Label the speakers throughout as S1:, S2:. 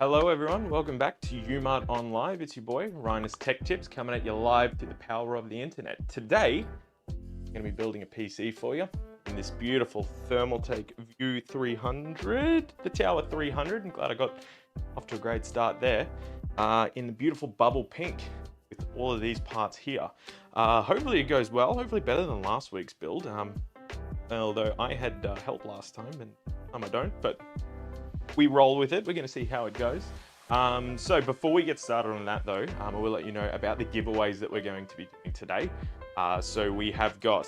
S1: Hello everyone, welcome back to Umart OnLive. It's your boy, Ryan's Tech Tips, coming at you live through the power of the internet. Today, I'm going to be building a PC for you in this beautiful Thermaltake View 300, the Tower 300. I'm glad I got off to a great start there. In the beautiful bubble pink with all of these parts here. Hopefully it goes well, hopefully better than last week's build. Although I had help last time and I don't, but we roll with it. We're going to see how it goes. So before we get started on that though, I will let you know about the giveaways that we're going to be doing today. So we have got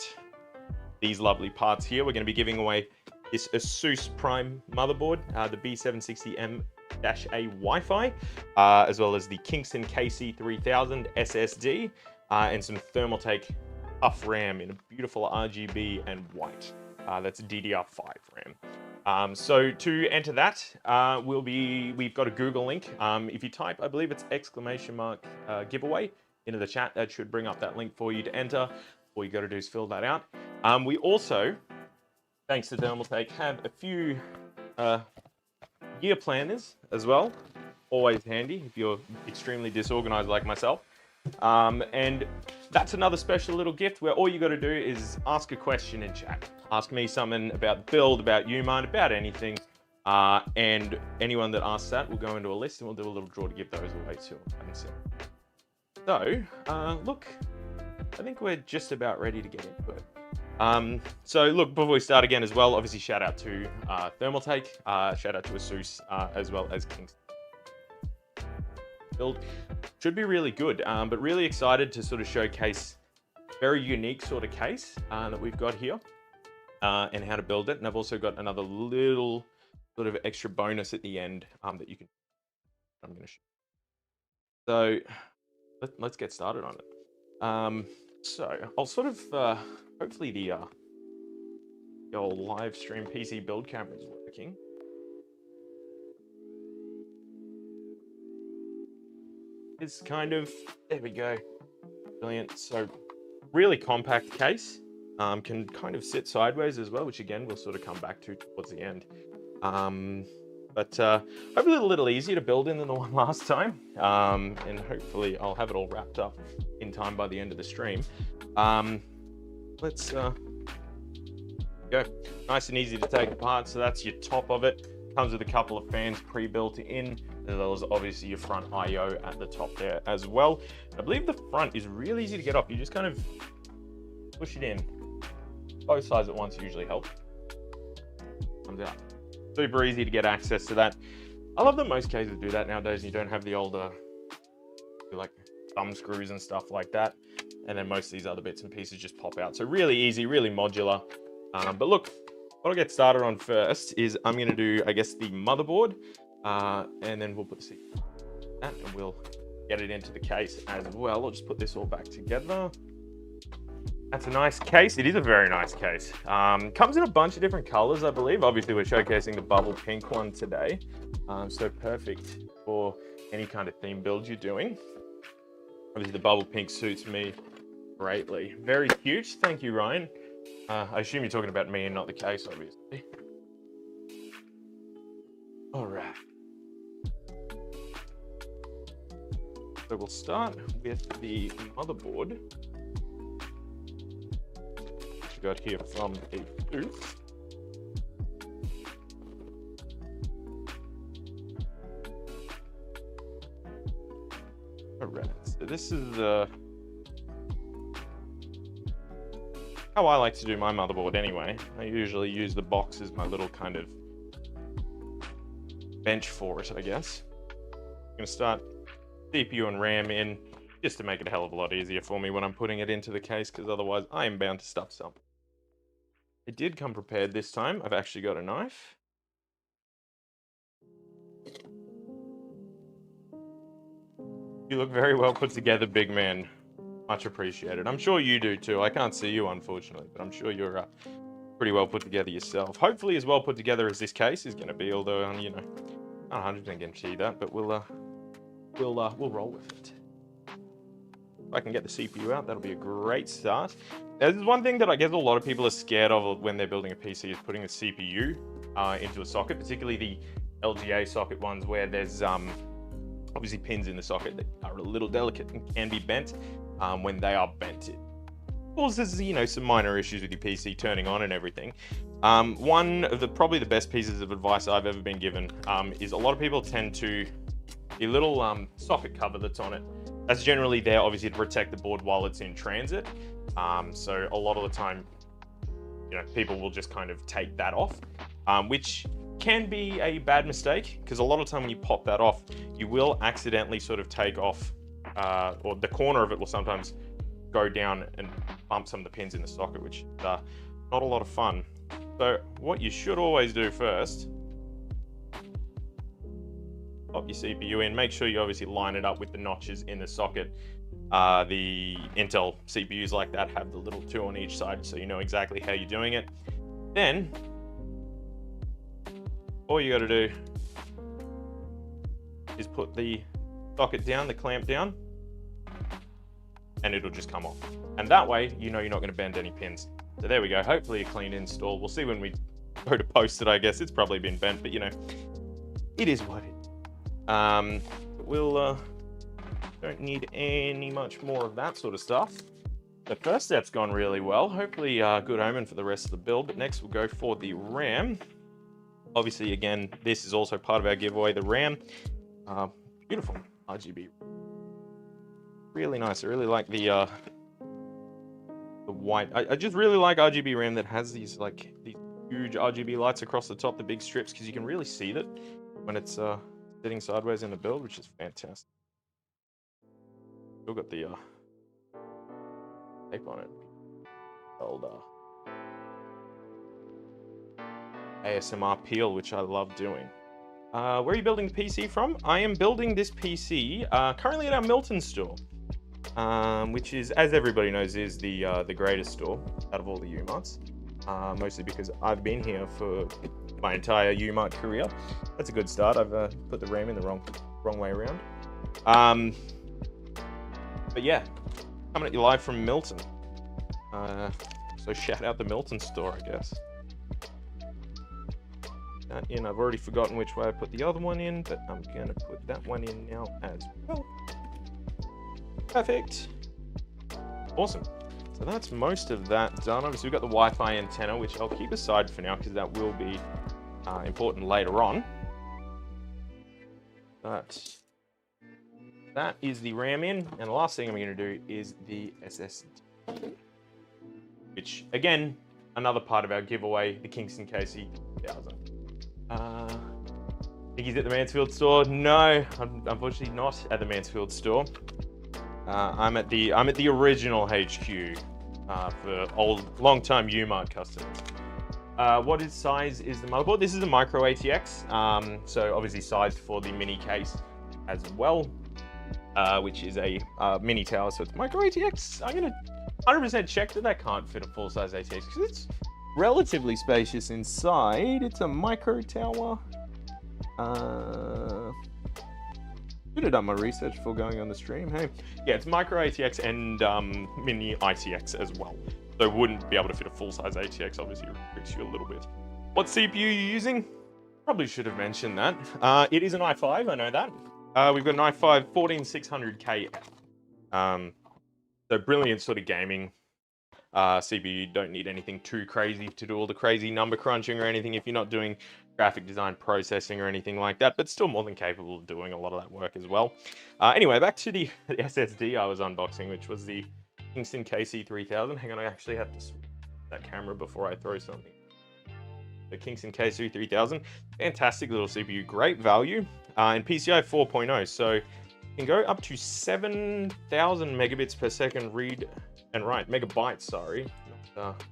S1: these lovely parts here. We're going to be giving away this ASUS Prime motherboard, the B760M-A Wi-Fi, as well as the Kingston KC3000 SSD, and some Thermaltake Tough RAM in a beautiful RGB and white. That's DDR5 RAM. So to enter that, we've got a Google link. If you type, I believe it's ! giveaway into the chat, that should bring up that link for you to enter. All you got to do is fill that out. We also, thanks to Thermaltake, have a few year planners as well. Always handy if you're extremely disorganized like myself. And that's another special little gift where all you got to do is ask a question in chat. Ask me something about the build, about Umart, about anything. And anyone that asks that will go into a list and we'll do a little draw to give those away to them. So, look, I think we're just about ready to get into it. So look, before we start again as well, obviously shout out to Thermaltake, shout out to ASUS, as well as Kingston. Build should be really good, but really excited to sort of showcase a very unique sort of case that we've got here. And how to build it. And I've also got another little sort of extra bonus at the end that you can. I'm going to show. So let's get started on it. So I'll sort of hopefully the old live stream PC build camera is working. It's kind of, there we go, brilliant. So really compact case. Can kind of sit sideways as well, which again, we'll sort of come back to towards the end. But hopefully a little easier to build in than the one last time. And hopefully I'll have it all wrapped up in time by the end of the stream. Let's go. Nice and easy to take apart. So that's your top of it. Comes with a couple of fans pre-built in, as well as obviously your front I/O at the top there as well. I believe the front is really easy to get off. You just kind of push it in. Both sides at once usually help. Comes out. Super easy to get access to that. I love that most cases do that nowadays. You don't have the older, like thumb screws and stuff like that. And then most of these other bits and pieces just pop out. So really easy, really modular. But look, what I'll get started on first is I'm going to do, I guess, the motherboard. And then we'll put the CPU and we'll get it into the case as well. I'll just put this all back together. That's a nice case. It is a very nice case. Comes in a bunch of different colors, I believe. Obviously, we're showcasing the bubble pink one today. So perfect for any kind of theme build you're doing. Obviously, the bubble pink suits me greatly. Very cute. Thank you, Ryan. I assume you're talking about me and not the case, obviously. All right. So we'll start with the motherboard. Got here from AEST. Alright, so this is how I like to do my motherboard anyway. I usually use the box as my little kind of bench for it, I guess. I'm gonna start CPU and RAM in just to make it a hell of a lot easier for me when I'm putting it into the case, because otherwise I am bound to stuff something. I did come prepared this time. I've actually got a knife. You look very well put together, big man. Much appreciated. I'm sure you do too. I can't see you, unfortunately, but I'm sure you're pretty well put together yourself. Hopefully as well put together as this case is going to be, although, you know, I'm not 100% guarantee that, but we'll roll with it. If I can get the CPU out, that'll be a great start. There's one thing that I guess a lot of people are scared of when they're building a PC is putting the CPU into a socket, particularly the LGA socket ones where there's obviously pins in the socket that are a little delicate and can be bent. When they are bent, it causes, you know, some minor issues with your PC turning on and everything. One of the probably the best pieces of advice I've ever been given is a lot of people tend to, the little socket cover that's on it, that's generally there obviously to protect the board while it's in transit. So a lot of the time, you know, people will just kind of take that off, which can be a bad mistake, because a lot of the time when you pop that off, you will accidentally sort of take off, or the corner of it will sometimes go down and bump some of the pins in the socket, which is not a lot of fun. So what you should always do first, pop your CPU in, make sure you obviously line it up with the notches in the socket. The Intel CPUs like that have the little 2 on each side, so you know exactly how you're doing it. Then all you got to do is put the socket down, the clamp down, and it'll just come off. And that way, you know you're not going to bend any pins. So there we go. Hopefully a clean install. We'll see when we go to post it, I guess. It's probably been bent, but you know, it is what it is. We'll don't need any much more of that sort of stuff. The first step's gone really well. Hopefully good omen for the rest of the build. But next we'll go for the RAM. Obviously, again, this is also part of our giveaway, the RAM. Beautiful RGB. Really nice. I really like the white. I just really like RGB RAM that has these like these huge RGB lights across the top, the big strips, because you can really see that when it's sitting sideways in the build, which is fantastic. Still got the tape on it. Old ASMR peel, which I love doing. Where are you building the PC from? I am building this PC currently at our Milton store, which is, as everybody knows, is the greatest store out of all the Umarts. Mostly because I've been here for my entire Umart career. That's a good start. I've put the RAM in the wrong way around. But yeah, coming at you live from Milton. So shout out the Milton store, I guess. That in. I've already forgotten which way I put the other one in, but I'm gonna put that one in now as well. Perfect. Awesome. So that's most of that done. Obviously, we've got the Wi-Fi antenna, which I'll keep aside for now because that will be important later on. But that is the RAM in, and the last thing I'm going to do is the SSD, which again, another part of our giveaway, the Kingston KC3000. Think he's at the Mansfield store? No, I'm unfortunately not at the Mansfield store. I'm at the original HQ for long-time Umart customers. What size is the motherboard? This is a micro ATX, so obviously sized for the mini case as well, which is a mini tower, so it's micro ATX. I'm gonna 100% check that can't fit a full-size ATX because it's relatively spacious inside. It's a micro tower. Should have done my research before going on the stream. Hey, yeah, it's micro ATX and mini ITX as well. So wouldn't be able to fit a full-size ATX. Obviously, it restricts you a little bit. What CPU are you using? Probably should have mentioned that. It is an i5. I know that. We've got an i5 14600KF. So brilliant sort of gaming CPU. You don't need anything too crazy to do all the crazy number crunching or anything if you're not doing graphic design processing or anything like that, but still more than capable of doing a lot of that work as well. Anyway, back to the SSD I was unboxing, which was the Kingston KC3000. Hang on, I actually have to switch that camera before I throw something. The Kingston KC3000, fantastic little CPU, great value, and PCI 4.0, so you can go up to 7,000 megabits per second read and write, megabytes, sorry, not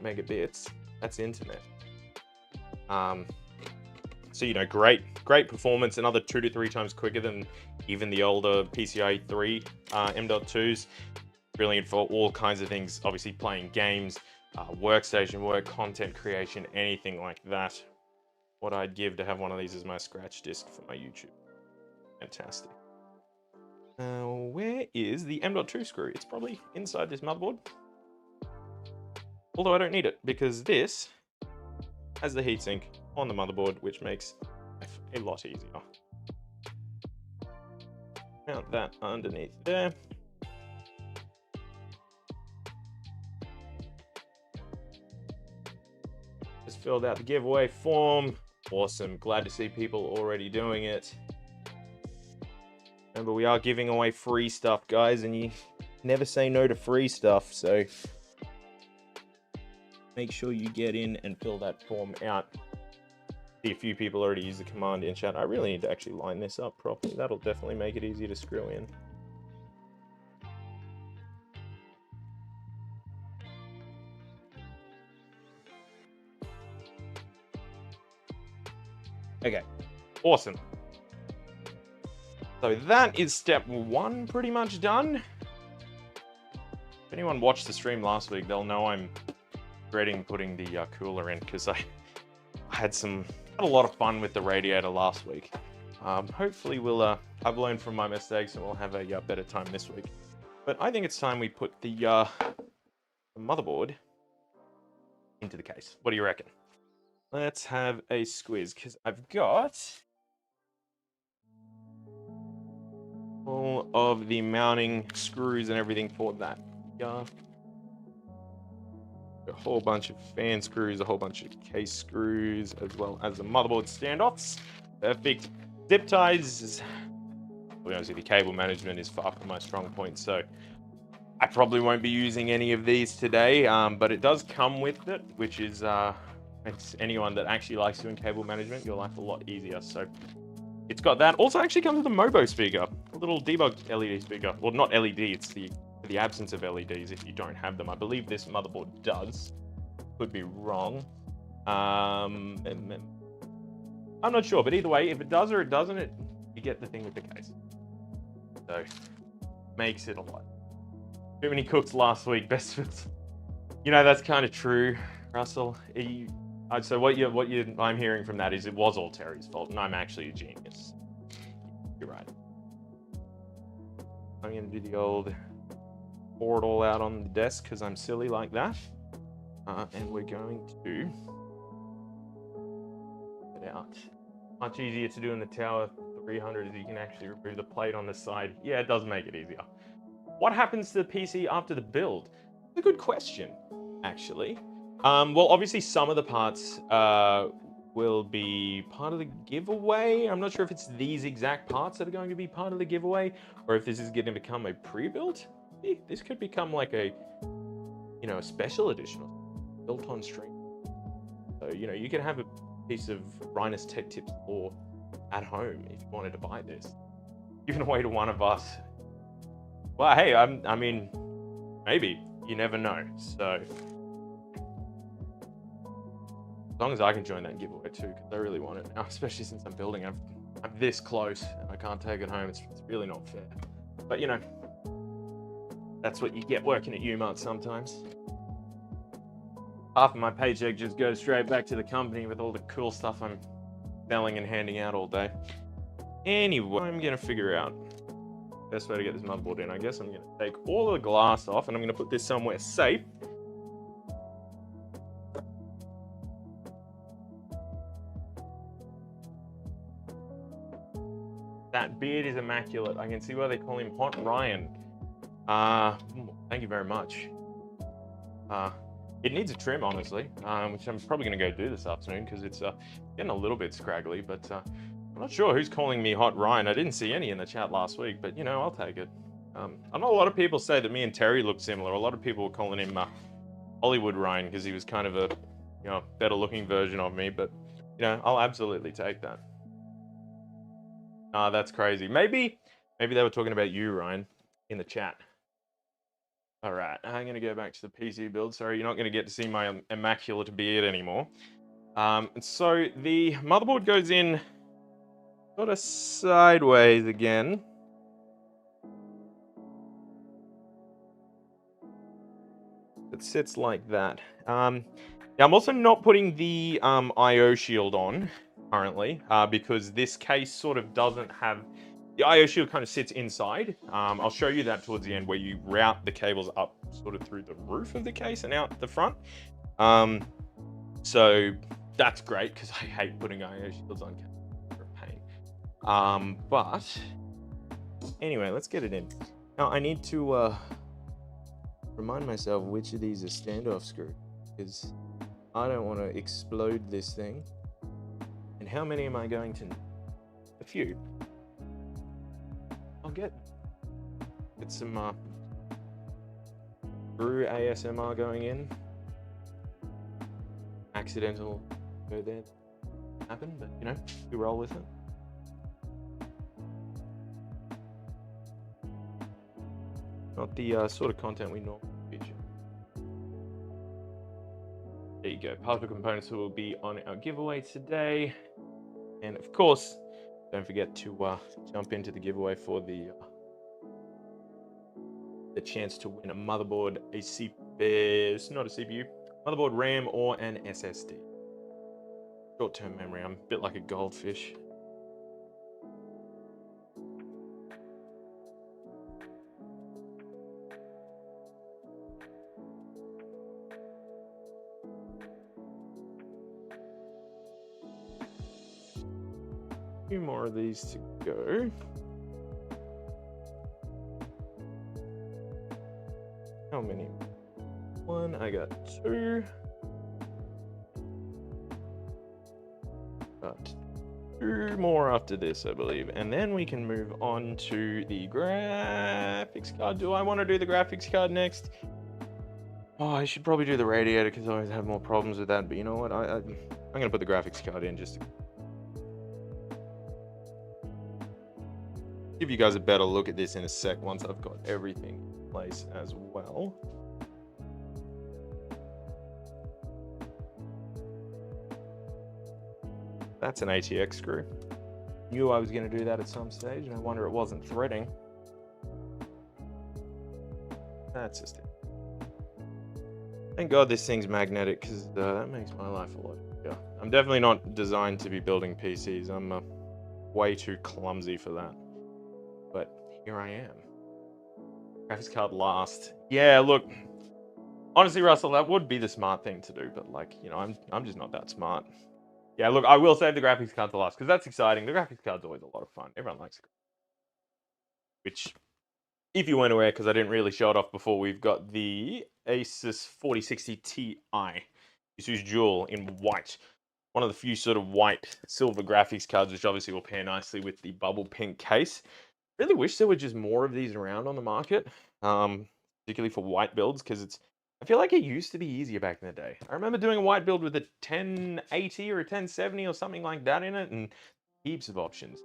S1: megabits, that's internet. So, you know, great performance, another 2 to 3 times quicker than even the older PCI 3 M.2s. Brilliant for all kinds of things, obviously playing games, workstation work, content creation, anything like that. What I'd give to have one of these as my scratch disk for my YouTube. Fantastic. Where is the M.2 screw? It's probably inside this motherboard. Although I don't need it, because this has the heatsink on the motherboard, which makes life a lot easier. Mount that underneath there. Just filled out the giveaway form. Awesome. Glad to see people already doing it. Remember, we are giving away free stuff, guys, and you never say no to free stuff, so make sure you get in and fill that form out. See, a few people already use the command in chat. I really need to actually line this up properly. That'll definitely make it easier to screw in. Okay, awesome. So that is step 1 pretty much done. If anyone watched the stream last week, they'll know I'm dreading putting the cooler in because I had a lot of fun with the radiator last week. Hopefully I've learned from my mistakes and we'll have a better time this week. But I think it's time we put the motherboard into the case. What do you reckon? Let's have a squeeze because I've got all of the mounting screws and everything for that. A whole bunch of fan screws, a whole bunch of case screws, as well as the motherboard standoffs. Perfect. Zip ties. To be honest with you, cable management is far from my strong point, so I probably won't be using any of these today, but it does come with it, which is makes anyone that actually likes doing cable management your life a lot easier. So it's got that. Also actually comes with a Mobo speaker, a little debug LED speaker. Well, not LED, it's the absence of LEDs if you don't have them. I believe this motherboard does. Could be wrong. I'm not sure, but either way, if it does or it doesn't, you get the thing with the case. So makes it a lot. Too many cooks last week, best fits. You know, that's kind of true, Russell. So what I'm hearing from that is it was all Terry's fault, and I'm actually a genius. You're right. I'm gonna do the old pour it all out on the desk because I'm silly like that. And we're going to get it out. Much easier to do in the Tower 300 is you can actually remove the plate on the side. Yeah, it does make it easier. What happens to the PC after the build? It's a good question, actually. Well, obviously some of the parts will be part of the giveaway. I'm not sure if it's these exact parts that are going to be part of the giveaway, or if this is going to become a pre-build. This could become like a, a special edition built on stream. So, you can have a piece of Rhinus Tech Tips lore at home if you wanted to buy this. Giving away to one of us. Well, hey, I mean, maybe. You never know. So as long as I can join that giveaway too, because I really want it now, especially since I'm building. I'm this close and I can't take it home. It's really not fair. But that's what you get working at Umart sometimes. Half of my paycheck just goes straight back to the company with all the cool stuff I'm selling and handing out all day. Anyway, I'm gonna figure out best way to get this motherboard in. I guess I'm gonna take all of the glass off and I'm gonna put this somewhere safe. That beard is immaculate. I can see why they call him Hot Ryan. Thank you very much. It needs a trim, honestly, which I'm probably going to go do this afternoon because it's getting a little bit scraggly, but I'm not sure who's calling me Hot Ryan. I didn't see any in the chat last week, but, I'll take it. I know a lot of people say that me and Terry look similar. A lot of people were calling him Hollywood Ryan because he was kind of a, better looking version of me, but, I'll absolutely take that. That's crazy. Maybe they were talking about you, Ryan, in the chat. All right, I'm going to go back to the PC build. Sorry, you're not going to get to see my immaculate beard anymore. So the motherboard goes in sort of sideways again. It sits like that. Now I'm also not putting the I/O shield on currently because this case sort of doesn't have... The I/O shield kind of sits inside. I'll show you that towards the end where you route the cables up sort of through the roof of the case and out the front. So that's great because I hate putting I/O shields on cables. But anyway, let's get it in. Now I need to remind myself which of these are standoff screws, because I don't want to explode this thing. And how many am I going to need? A few. I'll get some screw ASMR going in. Accidental go there happen, but you know, we roll with it. Not the sort of content we normally feature. There you go. Particle components will be on our giveaway today. And of course, don't forget to jump into the giveaway for the chance to win a motherboard, it's not a CPU, motherboard, RAM, or an SSD. Short-term memory. I'm a bit like a goldfish. A few more of these to go. How many? One, I got two. Got two more after this, I believe. And then we can move on to the graphics card. Do I want to do the graphics card next? Oh, I should probably do the radiator because I always have more problems with that. But you know what? I'm going to put the graphics card in just to give you guys a better look at this in a sec once I've got everything in place as well. That's an ATX screw. Knew I was going to do that at some stage, and I wonder it wasn't threading. That's just it. Thank God this thing's magnetic, because that makes my life a lot easier. I'm definitely not designed to be building PCs. I'm way too clumsy for that. But here I am. Graphics card last. Yeah, look. Honestly, Russell, that would be the smart thing to do, but like, you know, I'm just not that smart. Yeah, look, I will save the graphics card to last because that's exciting. The graphics card's always a lot of fun. Everyone likes it. Which, if you weren't aware, because I didn't really show it off before, we've got the Asus 4060 Ti. This is dual in white. One of the few sort of white silver graphics cards, which obviously will pair nicely with the bubble pink case. Really wish there were just more of these around on the market, particularly for white builds, because I feel like it used to be easier back in the day. I remember doing a white build with a 1080 or a 1070 or something like that in it, and heaps of options.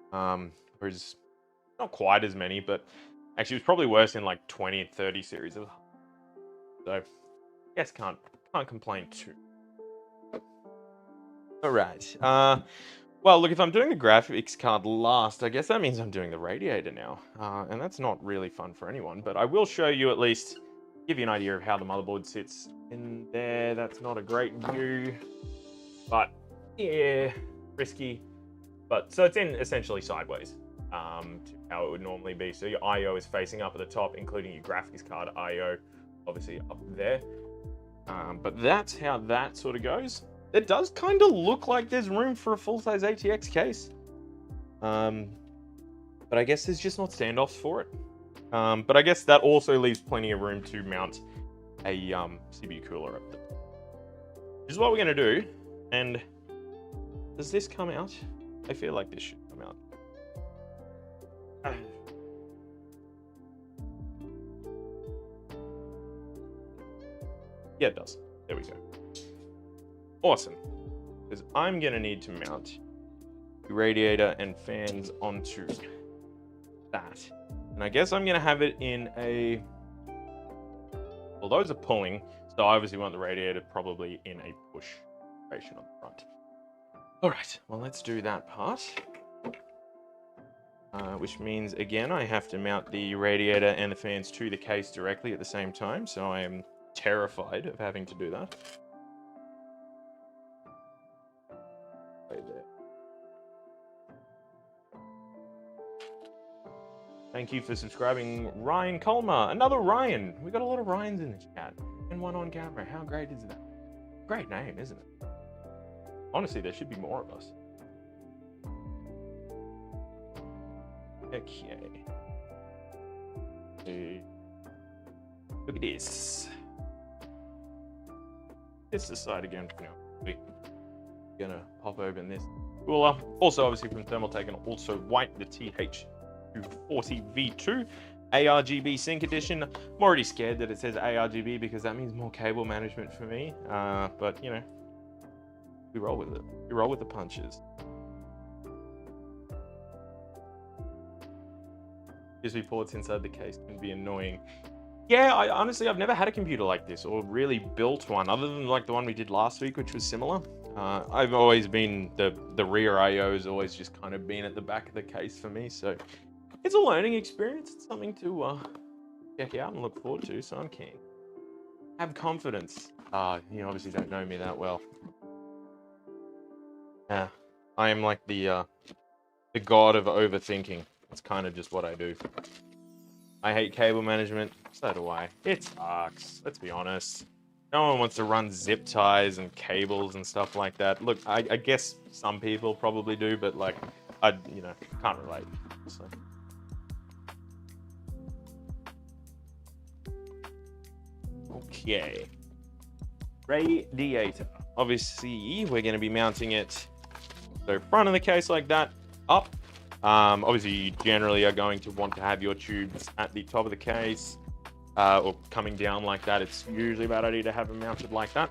S1: Whereas not quite as many, but actually it was probably worse in like 20 and 30 series. So I guess can't complain too. All right. Well, look, if I'm doing the graphics card last, I guess that means I'm doing the radiator now. And that's not really fun for anyone, but I will show you at least, give you an idea of how the motherboard sits in there. That's not a great view, but yeah, risky. But so it's in essentially sideways to how it would normally be. So your I/O is facing up at the top, including your graphics card I/O, obviously up there. But that's how that sort of goes. It does kind of look like there's room for a full-size ATX case. But I guess there's just not standoffs for it. But I guess that also leaves plenty of room to mount a CPU cooler up there. Which is what we're going to do. And does this come out? I feel like this should come out. Yeah, it does. There we go. Awesome. Because I'm going to need to mount the radiator and fans onto that. And I guess I'm going to have it in a... Well, those are pulling, so I obviously want the radiator probably in a push situation on the front. All right, well, let's do that part. Which means, again, I have to mount the radiator and the fans to the case directly at the same time, so I am terrified of having to do that. Right there. Thank you for subscribing, Ryan Colmer. Another Ryan. We got a lot of Ryans in the chat. And one on camera. How great is that? Great name, isn't it? Honestly, there should be more of us. Okay. Look at this. It's the side again for now. We're gonna pop open this cooler. Also, obviously from Thermaltake, and also white, the TH240V2 ARGB Sync Edition. I'm already scared that it says ARGB because that means more cable management for me. But you know, we roll with it. We roll with the punches. USB ports inside the case can be annoying. Yeah, honestly, I've never had a computer like this or really built one other than like the one we did last week, which was similar. I've always been the rear IO has always just kind of been at the back of the case for me. So it's a learning experience. It's something to check out and look forward to. So I'm keen. Have confidence. You obviously don't know me that well. Yeah, I am like the god of overthinking. That's kind of just what I do. I hate cable management. So do I. It sucks. Let's be honest. No one wants to run zip ties and cables and stuff like that. Look, I guess some people probably do, but like, I can't relate. So. Okay. Radiator. Obviously, we're going to be mounting it so front of the case like that, up. Obviously, you generally are going to want to have your tubes at the top of the case or coming down like that. It's usually a bad idea to have them mounted like that.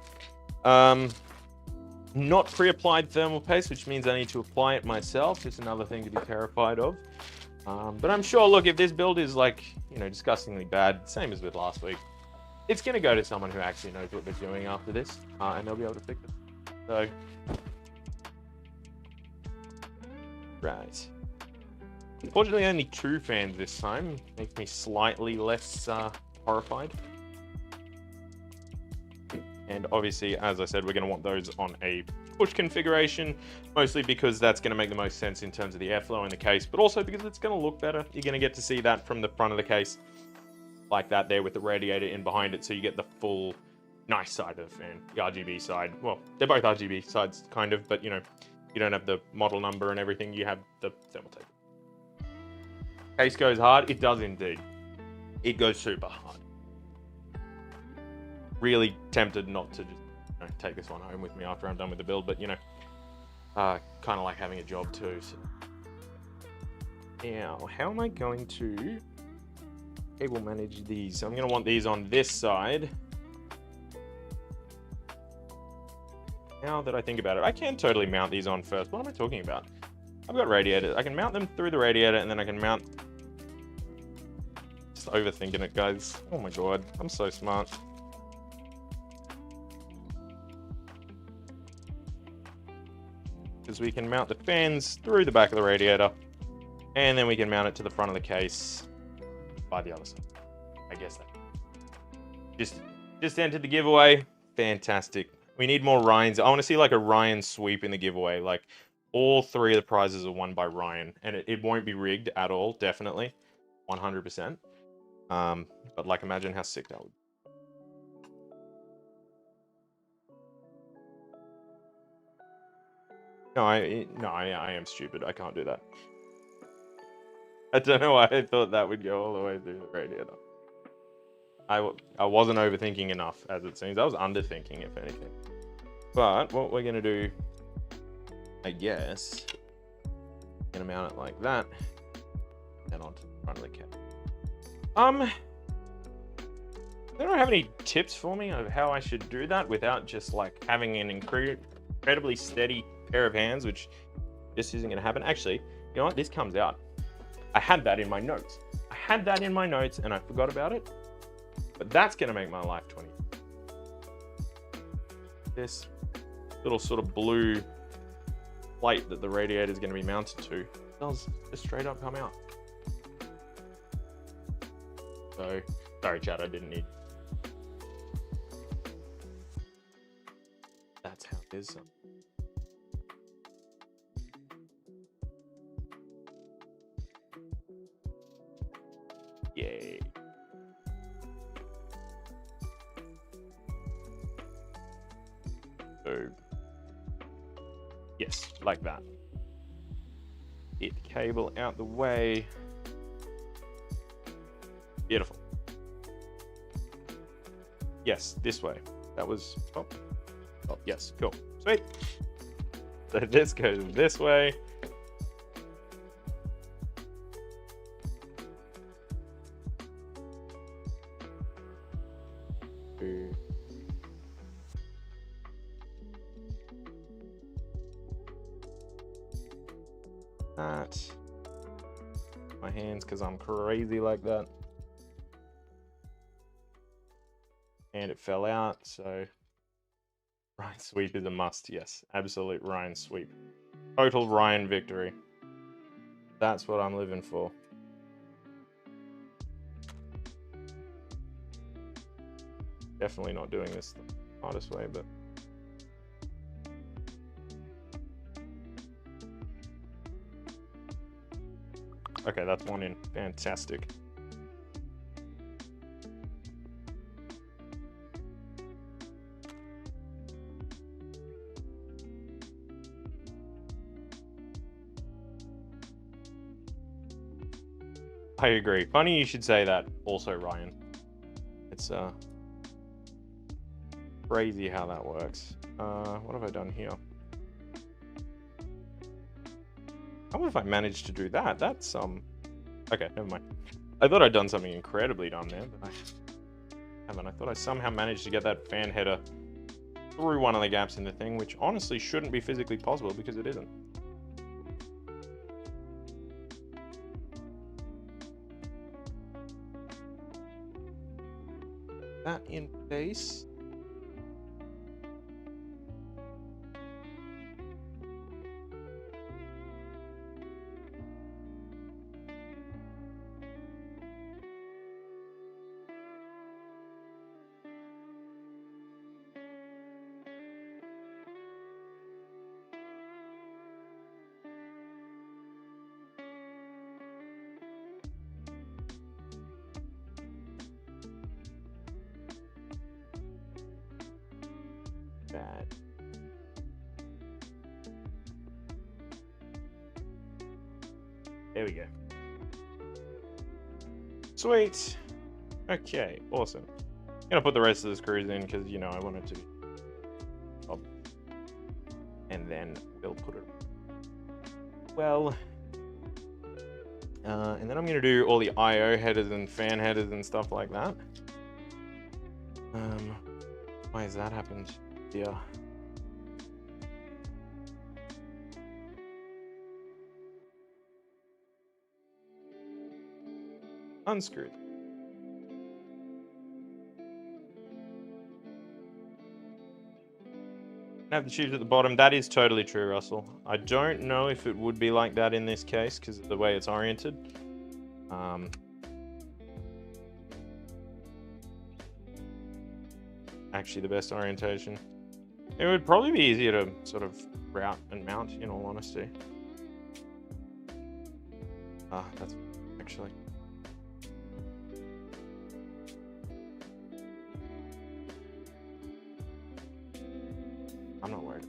S1: Not pre-applied thermal paste, which means I need to apply it myself. Just another thing to be terrified of. But I'm sure, look, if this build is like, disgustingly bad, same as with last week, it's going to go to someone who actually knows what they're doing after this, and they'll be able to fix it. So, right. Unfortunately, only 2 fans this time. Makes me slightly less horrified. And obviously, as I said, we're going to want those on a push configuration, mostly because that's going to make the most sense in terms of the airflow in the case, but also because it's going to look better. You're going to get to see that from the front of the case, like that there with the radiator in behind it, so you get the full nice side of the fan, the RGB side. Well, they're both RGB sides, kind of, but you don't have the model number and everything. You have the Thermaltake. Case goes hard. It does indeed. It goes super hard. Really tempted not to just take this one home with me after I'm done with the build, but kind of like having a job too. So. Now, how am I going to cable manage these? So I'm going to want these on this side. Now that I think about it, I can totally mount these on first. What am I talking about? I've got radiators. I can mount them through the radiator, and then I can mount... Just overthinking it, guys. Oh my god, I'm so smart. Because we can mount the fans through the back of the radiator, and then we can mount it to the front of the case by the other side. I guess that. Just entered the giveaway. Fantastic. We need more Ryans. I want to see like a Ryan sweep in the giveaway. Like all 3 of the prizes are won by Ryan, and it won't be rigged at all. Definitely, 100%. But like, imagine how sick that would be. No, I am stupid. I can't do that. I don't know why I thought that would go all the way through the radiator. I wasn't overthinking enough, as it seems. I was underthinking, if anything. But what we're gonna do, I guess, gonna mount it like that, and onto the front of the case. They don't have any tips for me of how I should do that without just like having an incredibly steady pair of hands, which just isn't gonna happen. Actually, you know what? This comes out. I had that in my notes. And I forgot about it. But that's gonna make my life 20. This little sort of blue plate that the radiator is going to be mounted to does just straight up come out. So, sorry chat, I didn't need. That's how it is. Yay. So, yes, like that. Get the cable out the way. Beautiful. Yes, this way. That was, oh, yes, cool. Sweet. So this goes this way. That. My hands, because I'm crazy like that. And it fell out, so Ryan sweep is a must. Yes, absolute Ryan sweep. Total Ryan victory. That's what I'm living for. Definitely not doing this the hardest way, but okay, that's one in. Fantastic. I agree. Funny you should say that also, Ryan. It's crazy how that works. What have I done here? How have I managed to do that? That's okay, never mind. I thought I'd done something incredibly dumb there, but I haven't. I thought I somehow managed to get that fan header through one of the gaps in the thing, which honestly shouldn't be physically possible because it isn't. That in place. Bad. There we go. Sweet. Okay, awesome. I'm gonna put the rest of the screws in because, you know, I want it to be up. And then we'll put it well. And then I'm gonna do all the IO headers and fan headers and stuff like that. Why has that happened? Yeah. Unscrewed. Have the tubes at the bottom. That is totally true, Russell. I don't know if it would be like that in this case because of the way it's oriented. Actually, the best orientation. It would probably be easier to sort of route and mount, in all honesty. That's actually. I'm not worried.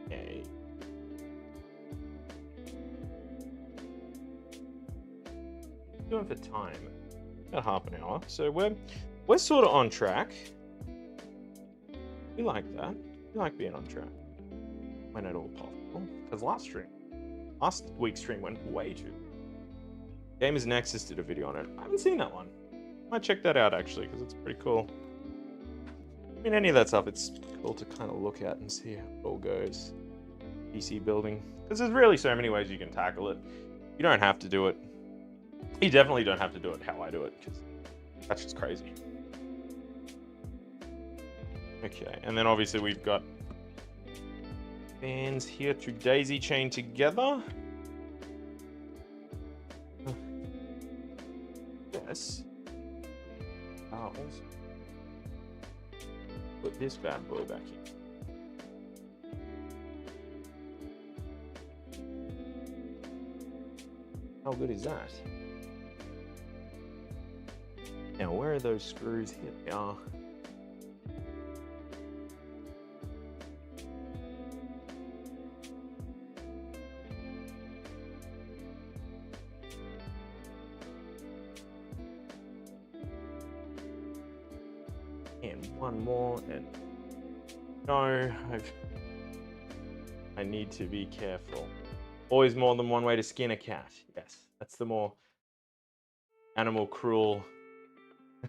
S1: Okay. Doing for time, about half an hour. So we're sort of on track. We like that. We like being on track when at all possible. Because last week's stream went way too. Gamers Nexus did a video on it. I haven't seen that one. Might check that out actually, because it's pretty cool. I mean, any of that stuff, it's cool to kind of look at and see how it all goes. PC building, because there's really so many ways you can tackle it. You don't have to do it. You definitely don't have to do it how I do it, because that's just crazy. Okay, and then obviously we've got fans here to daisy chain together. Yes. Also put this bad boy back in. How good is that? Now, where are those screws? Here they are. And one more, and no, I need to be careful. Always more than one way to skin a cat. Yes, that's the more animal cruel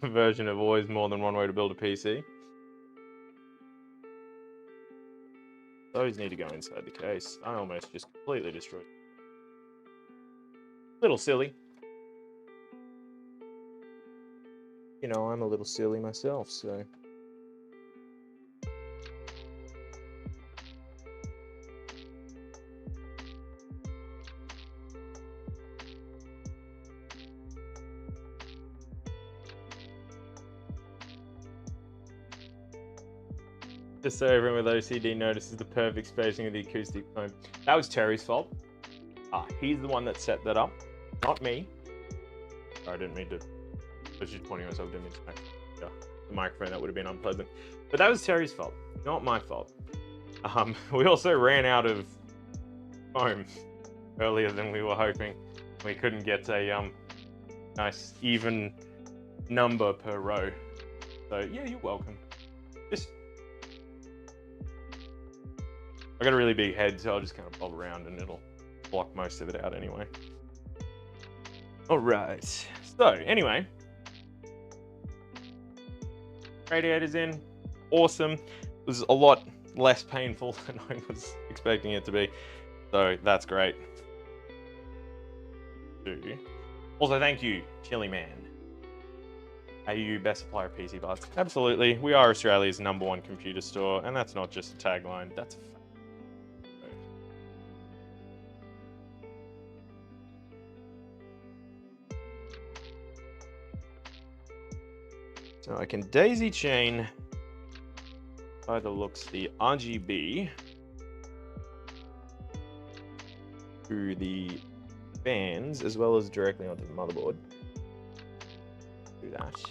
S1: version of always more than one way to build a PC. Those need to go inside the case. I almost just completely destroyed it. Little silly. You know, I'm a little silly myself, so. Just so everyone with OCD notices the perfect spacing of the acoustic foam. That was Terry's fault. He's the one that set that up, not me. Sorry, I didn't mean to. I was just pointing myself down the microphone. That would have been unpleasant. But that was Terry's fault, not my fault. We also ran out of foam earlier than we were hoping. We couldn't get a nice even number per row. So yeah, you're welcome. Just I got a really big head, so I'll just kind of bob around and it'll block most of it out anyway. All right. So anyway, radiator's in. Awesome. It was a lot less painful than I was expecting it to be. So that's great. Also, thank you, Chili Man. AU best supplier of PC parts. Absolutely. We are Australia's #1 computer store, and that's not just a tagline. That's a fact. So I can daisy chain, by the looks, the RGB through the fans as well as directly onto the motherboard. Do that.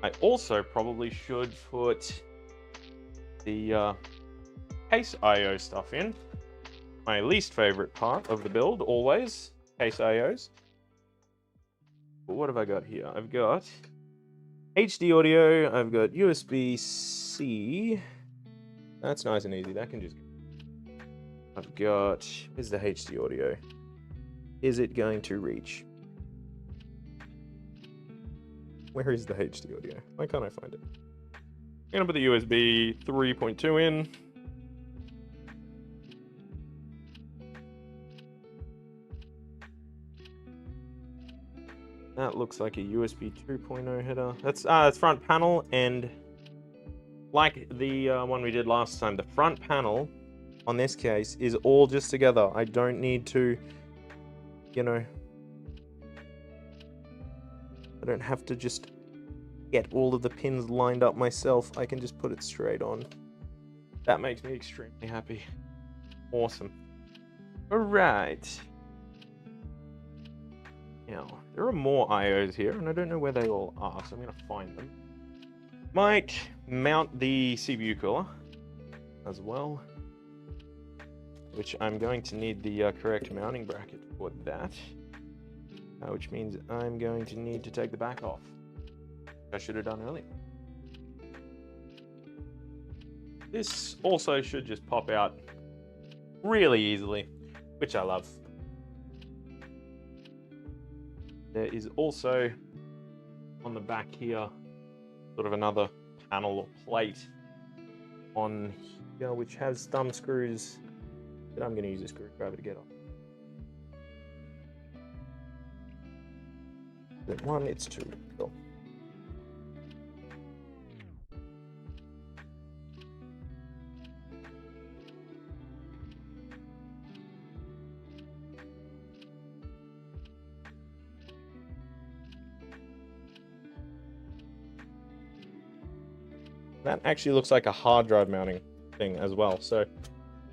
S1: I also probably should put the case I/O stuff in. My least favorite part of the build, always, case I/Os. But what have I got here? I've got HD audio, I've got USB-C. That's nice and easy, that can just go. I've got, where's the HD audio? Is it going to reach? Where is the HD audio? Why can't I find it? I'm gonna put the USB 3.2 in. That looks like a USB 2.0 header. That's front panel, and like the one we did last time, the front panel on this case is all just together. I don't need to, you know, I don't have to just get all of the pins lined up myself. I can just put it straight on. That makes me extremely happy. Awesome. All right. Now, there are more IOs here, and I don't know where they all are, so I'm going to find them. Might mount the CPU cooler as well, which I'm going to need the correct mounting bracket for that, which means I'm going to need to take the back off. I should have done earlier. This also should just pop out really easily, which I love. There is also on the back here sort of another panel or plate on here which has thumb screws that I'm going to use a screwdriver to get off. Then one, it's two. Cool. That actually looks like a hard drive mounting thing as well. So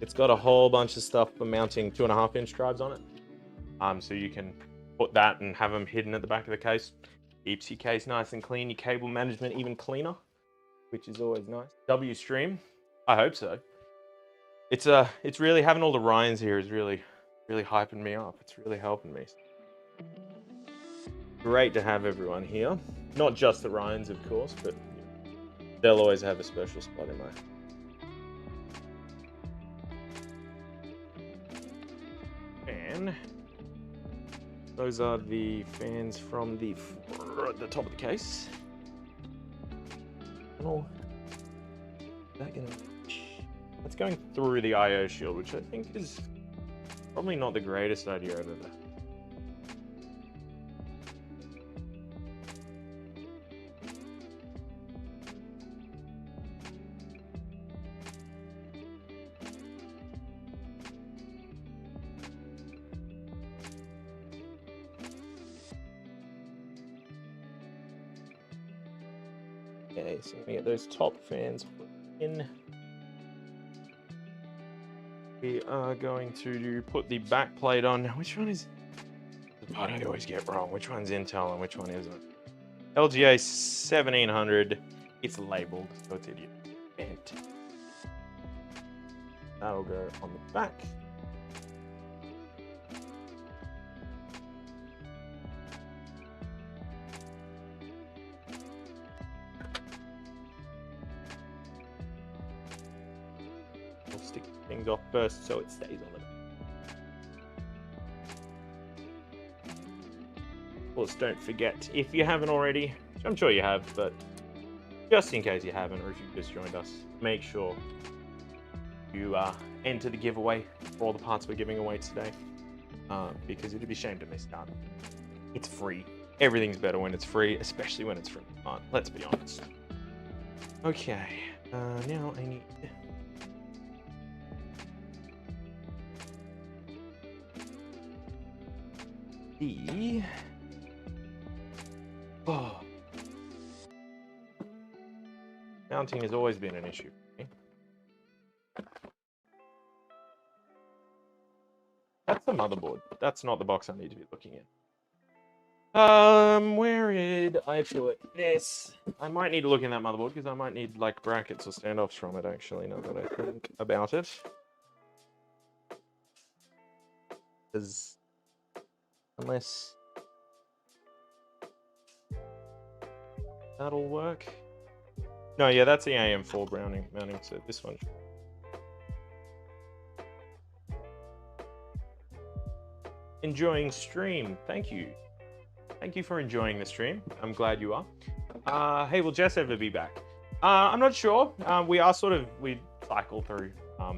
S1: it's got a whole bunch of stuff for mounting 2.5-inch drives on it. So you can put that and have them hidden at the back of the case. Keeps your case nice and clean, your cable management even cleaner, which is always nice. W stream, I hope so. It's really, having all the Ryans here is really hyping me up. It's really helping me. great to have everyone here. Not just the Ryans, of course, but they'll always have a special spot in my... And those are the fans from the top of the case. That's going through the IO shield, which I think is probably not the greatest idea over there. Okay, so we get those top fans put in. We are going to put the back plate on. Which one is the part I always get wrong? Which one's Intel and which one isn't? LGA 1700. It's labeled, so it's idiot. Bent. That'll go on the back. We'll stick things off first so it stays on it. Of course, don't forget, if you haven't already, which I'm sure you have, but just in case you haven't, or if you've just joined us, make sure you enter the giveaway for all the parts we're giving away today, because it'd be a shame to miss out. It's free. Everything's better when it's free, especially when it's from Umart. Let's be honest. Okay, now I need... the... Oh. Mounting has always been an issue for me. That's the motherboard. That's not the box I need to be looking at. Where did I put this? I might need to look in that motherboard because I might need like brackets or standoffs from it actually, now that I think about it. Because unless that'll work. No, yeah, that's the AM4 mounting, so this one. Enjoying stream. Thank you. Thank you for enjoying the stream. I'm glad you are. Hey, will Jess ever be back? I'm not sure. We cycle through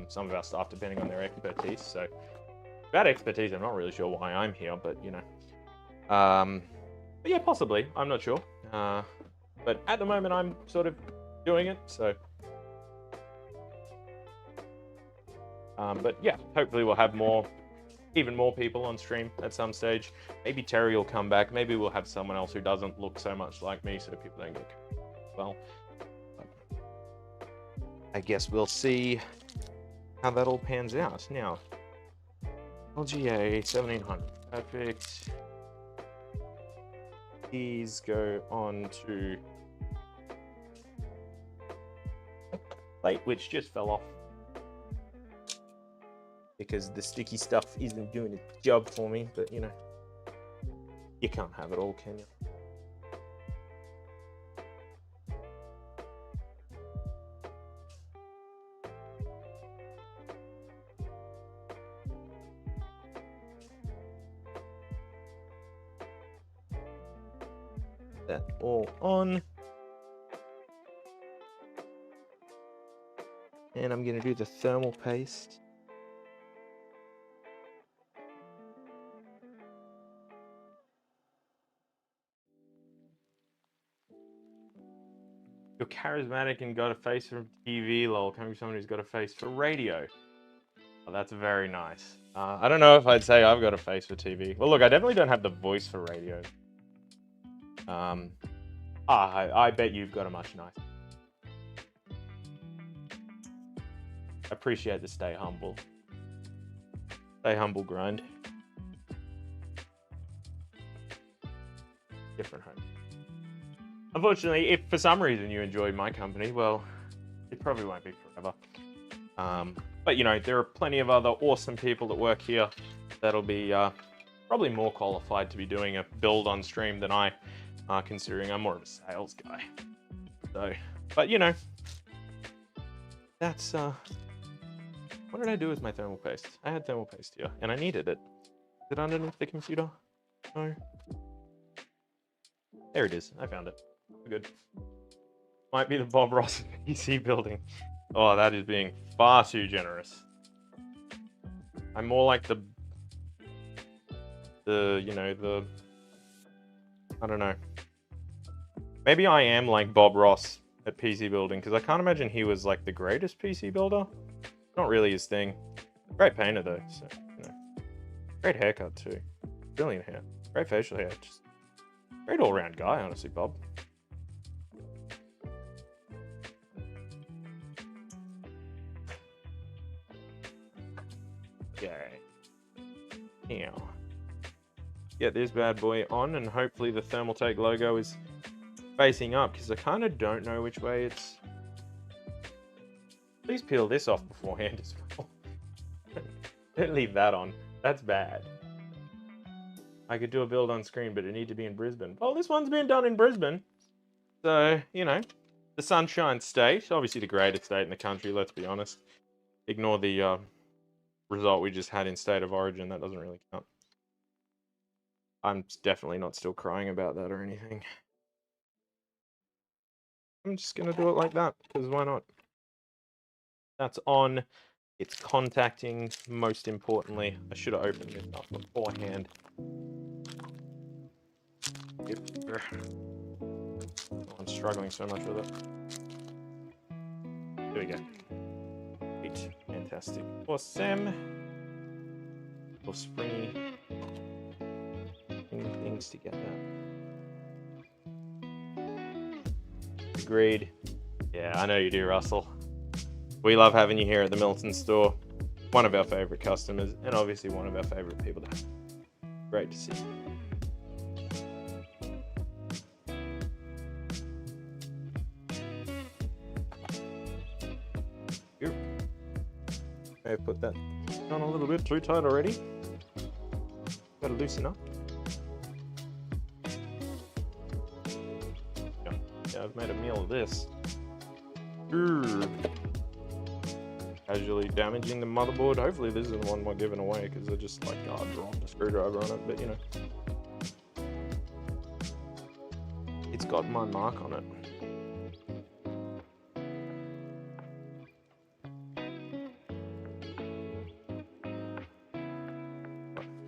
S1: some of our staff depending on their expertise. So about expertise, I'm not really sure why I'm here, but you know. But yeah, possibly. I'm not sure. But at the moment, I'm sort of doing it, so. But yeah, hopefully we'll have even more people on stream at some stage. Maybe Terry will come back. Maybe we'll have someone else who doesn't look so much like me, so people don't get well. I guess we'll see how that all pans out. Now, LGA 1700, perfect. These go on to plate, which just fell off because the sticky stuff isn't doing its job for me, but you know, you can't have it all, can you? That all on. And I'm going to do the thermal paste. You're charismatic and got a face for TV, lol. Coming from someone who's got a face for radio. Oh, that's very nice. I don't know if I'd say I've got a face for TV. Well, look, I definitely don't have the voice for radio. I bet you've got a much nicer. Appreciate the stay humble grind. Different home. Unfortunately, if for some reason you enjoyed my company, well, it probably won't be forever. But you know, there are plenty of other awesome people that work here that'll be probably more qualified to be doing a build on stream than I are, considering I'm more of a sales guy. So, but you know, that's what did I do with my thermal paste? I had thermal paste here and I needed it. Is it underneath the computer? No. There it is. I found it. We're good. Might be the Bob Ross PC building. Oh, that is being far too generous. I'm more like the you know, the, I don't know. Maybe I am like Bob Ross at PC building, because I can't imagine he was like the greatest PC builder. Not really his thing. Great painter though, so, you know. Great haircut too. Brilliant hair. Great facial hair. Just great all-round guy, honestly, Bob. Okay. Now, get this bad boy on, and hopefully the Thermaltake logo is facing up, because I kind of don't know which way it's... Please peel this off beforehand as well. Don't leave that on. That's bad. I could do a build on screen, but it need to be in Brisbane. Well, this one's been done in Brisbane. So, you know, the Sunshine State. Obviously the greatest state in the country, let's be honest. Ignore the result we just had in State of Origin. That doesn't really count. I'm definitely not still crying about that or anything. I'm just going to do it like that, because why not? That's on. It's contacting, most importantly. I should have opened this up beforehand. I'm struggling so much with it. Here we go. Great. Fantastic. Awesome. Or springy things to get that. Agreed. Yeah, I know you do, Russell. We love having you here at the Milton store. One of our favorite customers, and obviously one of our favorite people to have. Great to see you. May have put that on a little bit too tight already. Gotta loosen up. Yeah, I've made a meal of this. Casually damaging the motherboard. Hopefully this isn't one we're giving away, because I just like dropped a screwdriver on it, but you know. It's got my mark on it.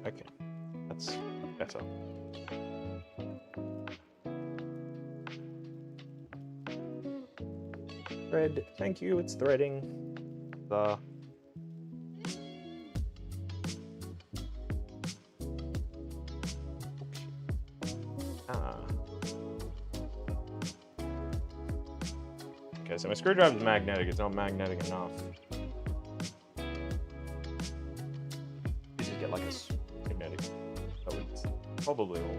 S1: Okay, that's better. Thread, thank you, it's threading. Okay, so my screwdriver is magnetic, it's not magnetic enough. You just get like a magnetic. That would probably all.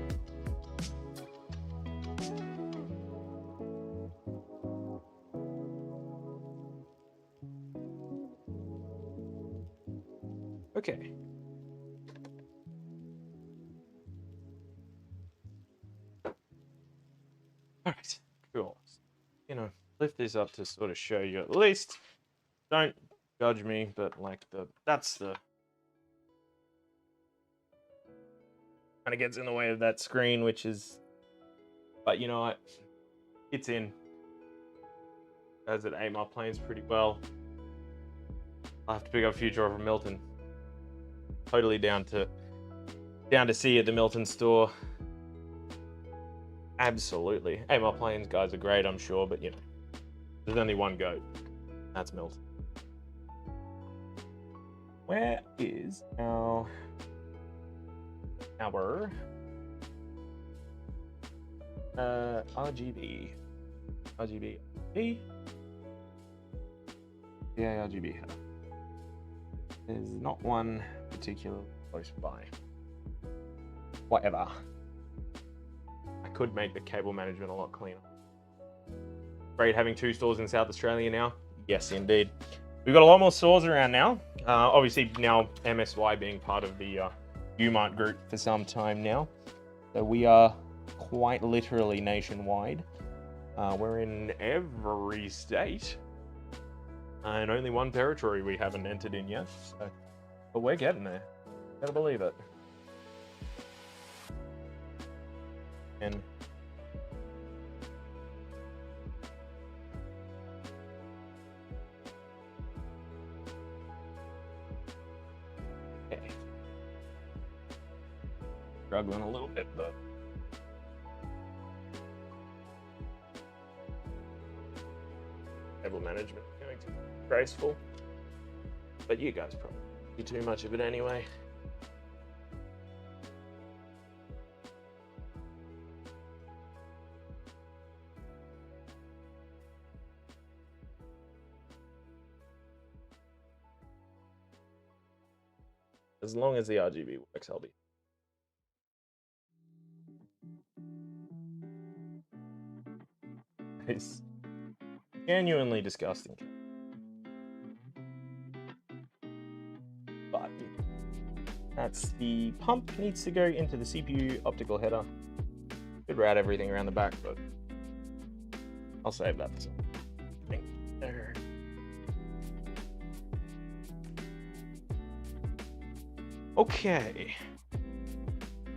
S1: Okay. All right, cool. You know, lift this up to sort of show you at least. Don't judge me, but like that's the kind of gets in the way of that screen, which is, but you know what? It's in. As it aimed my planes pretty well. I'll have to pick up Future over Milton. Totally down to see you at the Milton store. Absolutely. Hey, my planes guys are great, I'm sure, but you know, there's only one goat. That's Milton. Where is our RGB? RGB. Yeah, RGB header. There's not one particularly close by. Whatever. I could make the cable management a lot cleaner. Great having 2 stores in South Australia now. Yes, indeed. We've got a lot more stores around now. Obviously now MSY being part of the Umart group for some time now. So we are quite literally nationwide. We're in every state. And only one territory we haven't entered in yet. So, but we're getting there. Gotta believe it. And okay. Struggling a little bit, but table management going to be graceful. But you guys probably do too much of it anyway. As long as the RGB works, I'll be. It's genuinely disgusting. But that's the pump needs to go into the CPU optical header. Could route everything around the back, but I'll save that for something. There. Okay.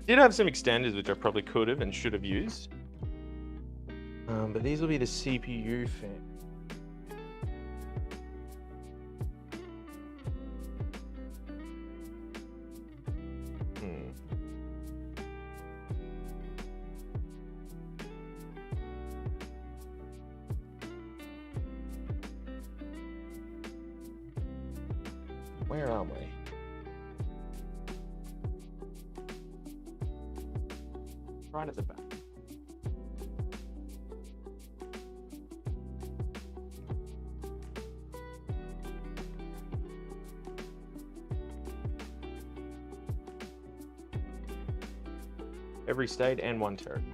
S1: Did have some extenders which I probably could have and should have used. But these will be the CPU fan. Where are we? Right at the back. Every state and one territory.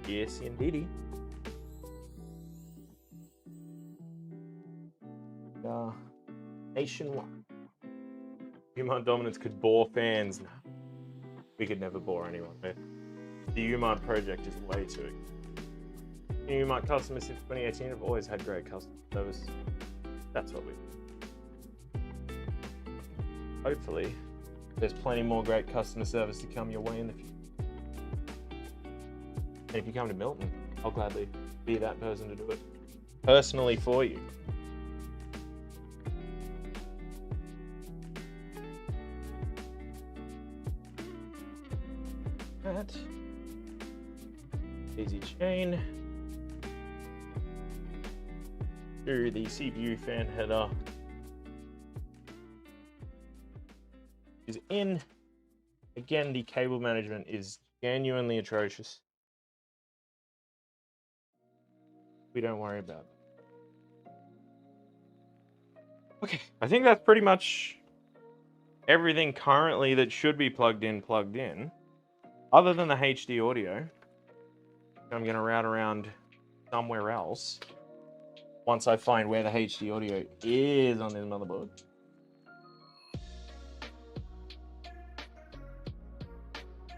S1: Yes, indeedy. Nationwide. Umart dominance could bore fans. No, we could never bore anyone. The Umart project is way too. Umart customers since 2018 have always had great customer service. That's what we. Hopefully, there's plenty more great customer service to come your way in the future. And if you come to Milton, I'll gladly be that person to do it personally for you. That easy chain through the CPU fan header is in. Again, the cable management is genuinely atrocious. We don't worry about it. Okay, I think that's pretty much everything currently that should be plugged in. Other than the HD audio, I'm going to route around somewhere else once I find where the HD audio is on this motherboard.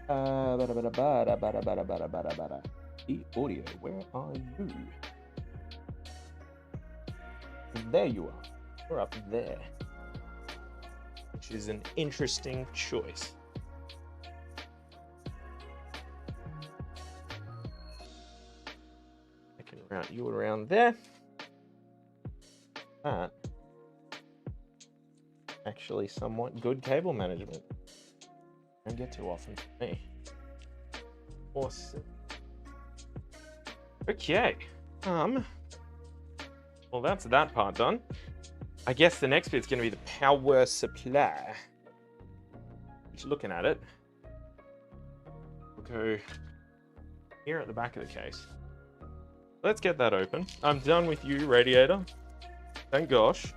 S1: The audio, where are you? There you are. You're up there. Which is an interesting choice. I can route you around there. That actually somewhat good cable management. Don't get too often for me. Awesome. Okay. Well, that's that part done. I guess the next bit's going to be the power supply. Just looking at it. We'll go here at the back of the case. Let's get that open. I'm done with you, radiator. Thank gosh.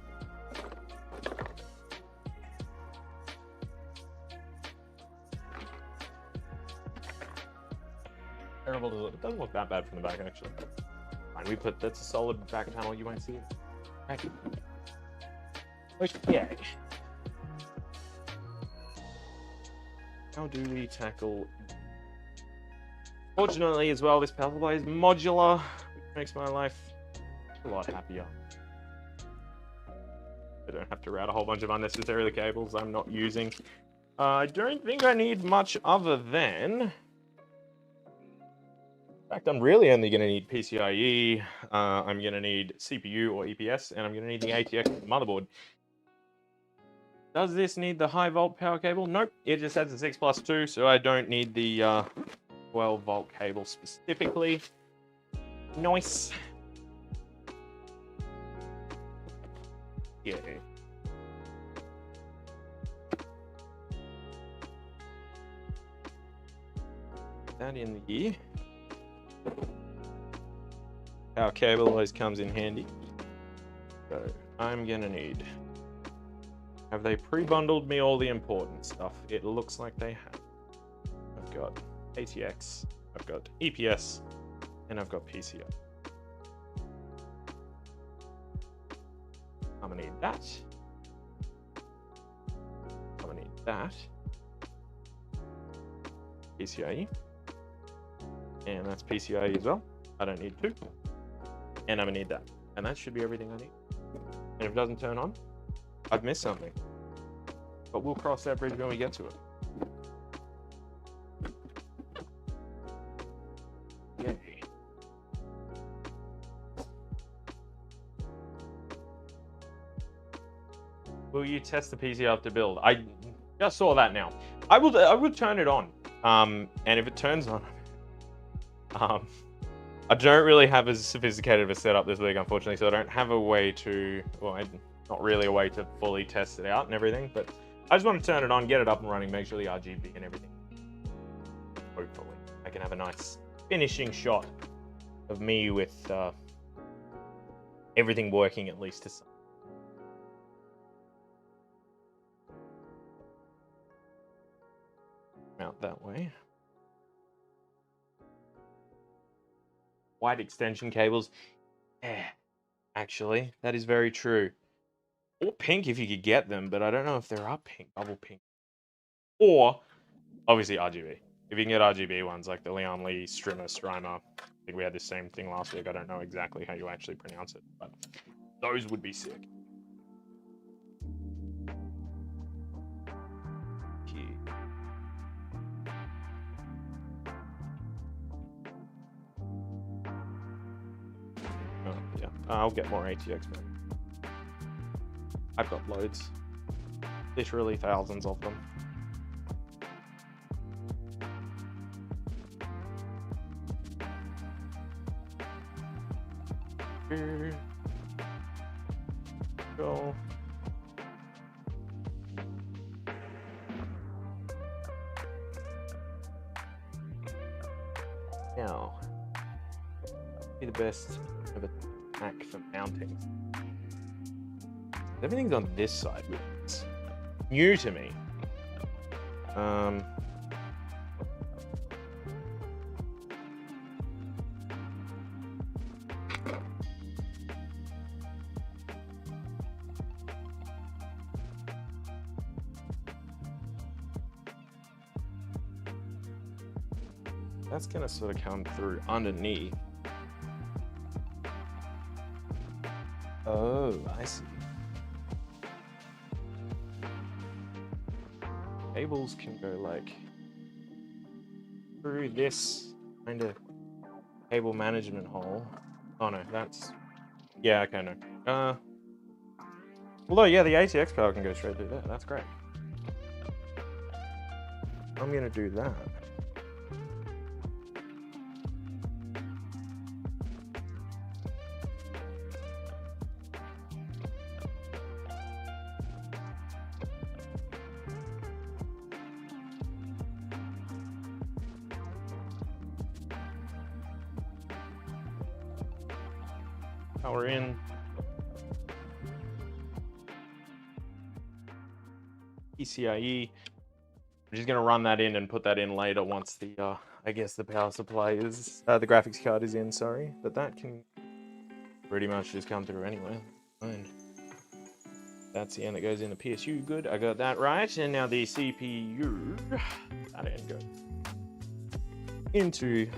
S1: Terrible. It doesn't look that bad from the back, actually. Fine, that's a solid back panel. You won't see it. Thank you. Okay. how do we tackle... Fortunately as well, this power supply is modular, which makes my life a lot happier. I don't have to route a whole bunch of unnecessary cables I'm not using. I don't think I need much other than... In fact, I'm really only going to need PCIe, I'm going to need CPU or EPS, and I'm going to need the ATX motherboard. Does this need the high volt power cable? Nope, it just has a 6+2, so I don't need the 12 volt cable specifically. Nice. Yeah. That in the power cable always comes in handy. So I'm gonna need... Have they pre-bundled me all the important stuff? It looks like they have. I've got ATX, I've got EPS, and I've got PCI. I'm gonna need that. I'm gonna need that. PCIe. And that's PCIe as well. I don't need two. And I'm gonna need that. And that should be everything I need. And if it doesn't turn on, I've missed something. But we'll cross that bridge when we get to it. Yay. Will you test the PC after build? I just saw that now. I will turn it on. And if it turns on, I don't really have as sophisticated of a setup this week, unfortunately, so I don't have a way to, well, not really a way to fully test it out and everything, but I just want to turn it on, get it up and running, make sure the RGB and everything. Hopefully, I can have a nice finishing shot of me with everything working at least to some. Mount that way. White extension cables. Yeah, actually, that is very true. Or pink if you could get them, but I don't know if there are pink, double pink. Or, obviously, RGB. If you can get RGB ones, like the Leon Lee Strimer. I think we had the same thing last week. I don't know exactly how you actually pronounce it, but those would be sick. Oh, yeah. I'll get more ATX, man. I've got loads. Literally thousands of them. Here. Go. Now, be the best of a hack for mounting. Everything's on this side, which is new to me. That's gonna sort of come through underneath. Oh, I see. Cables can go like through this kind of cable management hole. Oh no, that's, yeah, okay, no. Although, yeah, the ATX power can go straight through there. That's great. I'm gonna do that. Power in. PCIe. I'm just gonna run that in and put that in later once the I guess the power supply is the graphics card is in. Sorry, but that can pretty much just come through anyway. Fine. That's the end that goes in the PSU. Good, I got that right. And now the CPU. that end goes into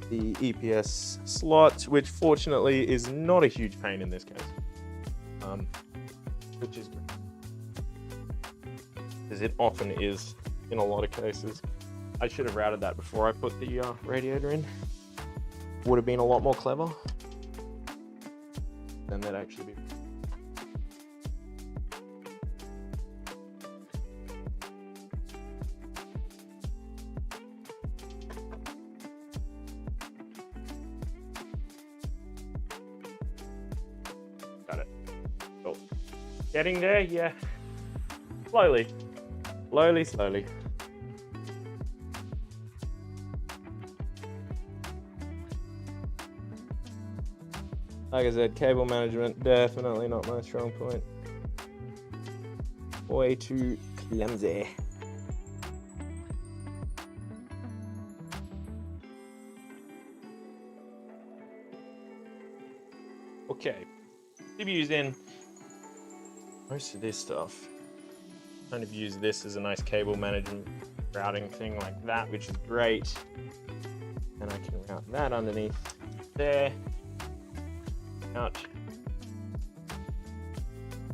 S1: the EPS slot, which fortunately is not a huge pain in this case, which is good, because it often is in a lot of cases. I should have routed that before I put the radiator in. Would have been a lot more clever. Then that'd actually be. Got it. Cool. Getting there, yeah. Slowly. Slowly. Like I said, cable management, definitely not my strong point. Way too clumsy. Okay, CPU's in. Most of this stuff, kind of use this as a nice cable management routing thing like that, which is great. And I can route that underneath there. Out.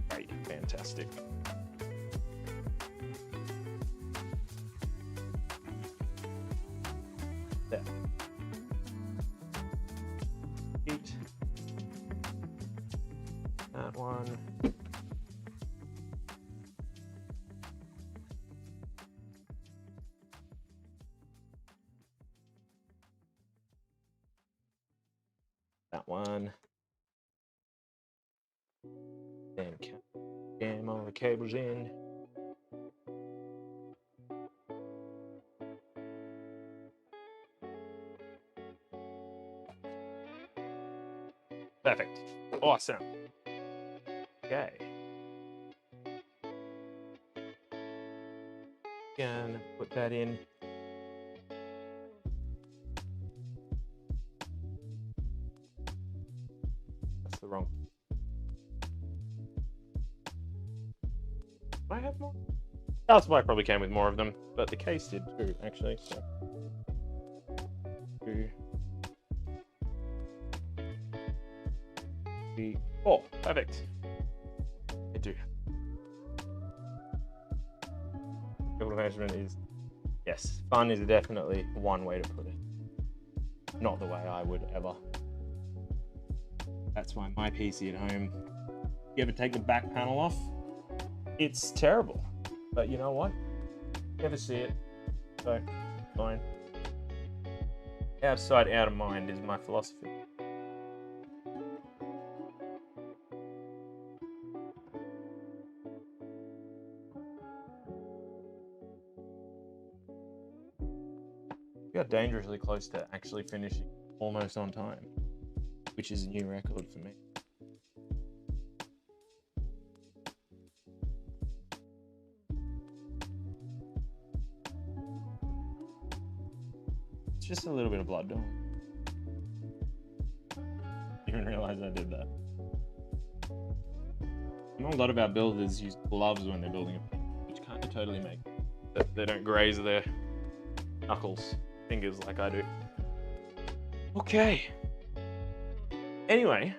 S1: Great, fantastic. There. Eight. That one. That one. Then jam all the cables in. Perfect. Awesome. Okay. Gonna put that in. That's the wrong. I have more? Power supply probably came with more of them, but the case did too, actually. So. Two. Three. Oh, perfect. I do. Cable management is, yes, fun is definitely one way to put it. Not the way I would ever. That's why my PC at home, you ever take the back panel off? It's terrible, but you know what? Never see it, so fine. Out of sight, out of mind is my philosophy. We got dangerously close to actually finishing almost on time, which is a new record for me. Just a little bit of blood, don't even realize I did that. I know a lot of our builders use gloves when they're building a paint, which kind of totally make that they don't graze their knuckles, fingers like I do. Okay. Anyway,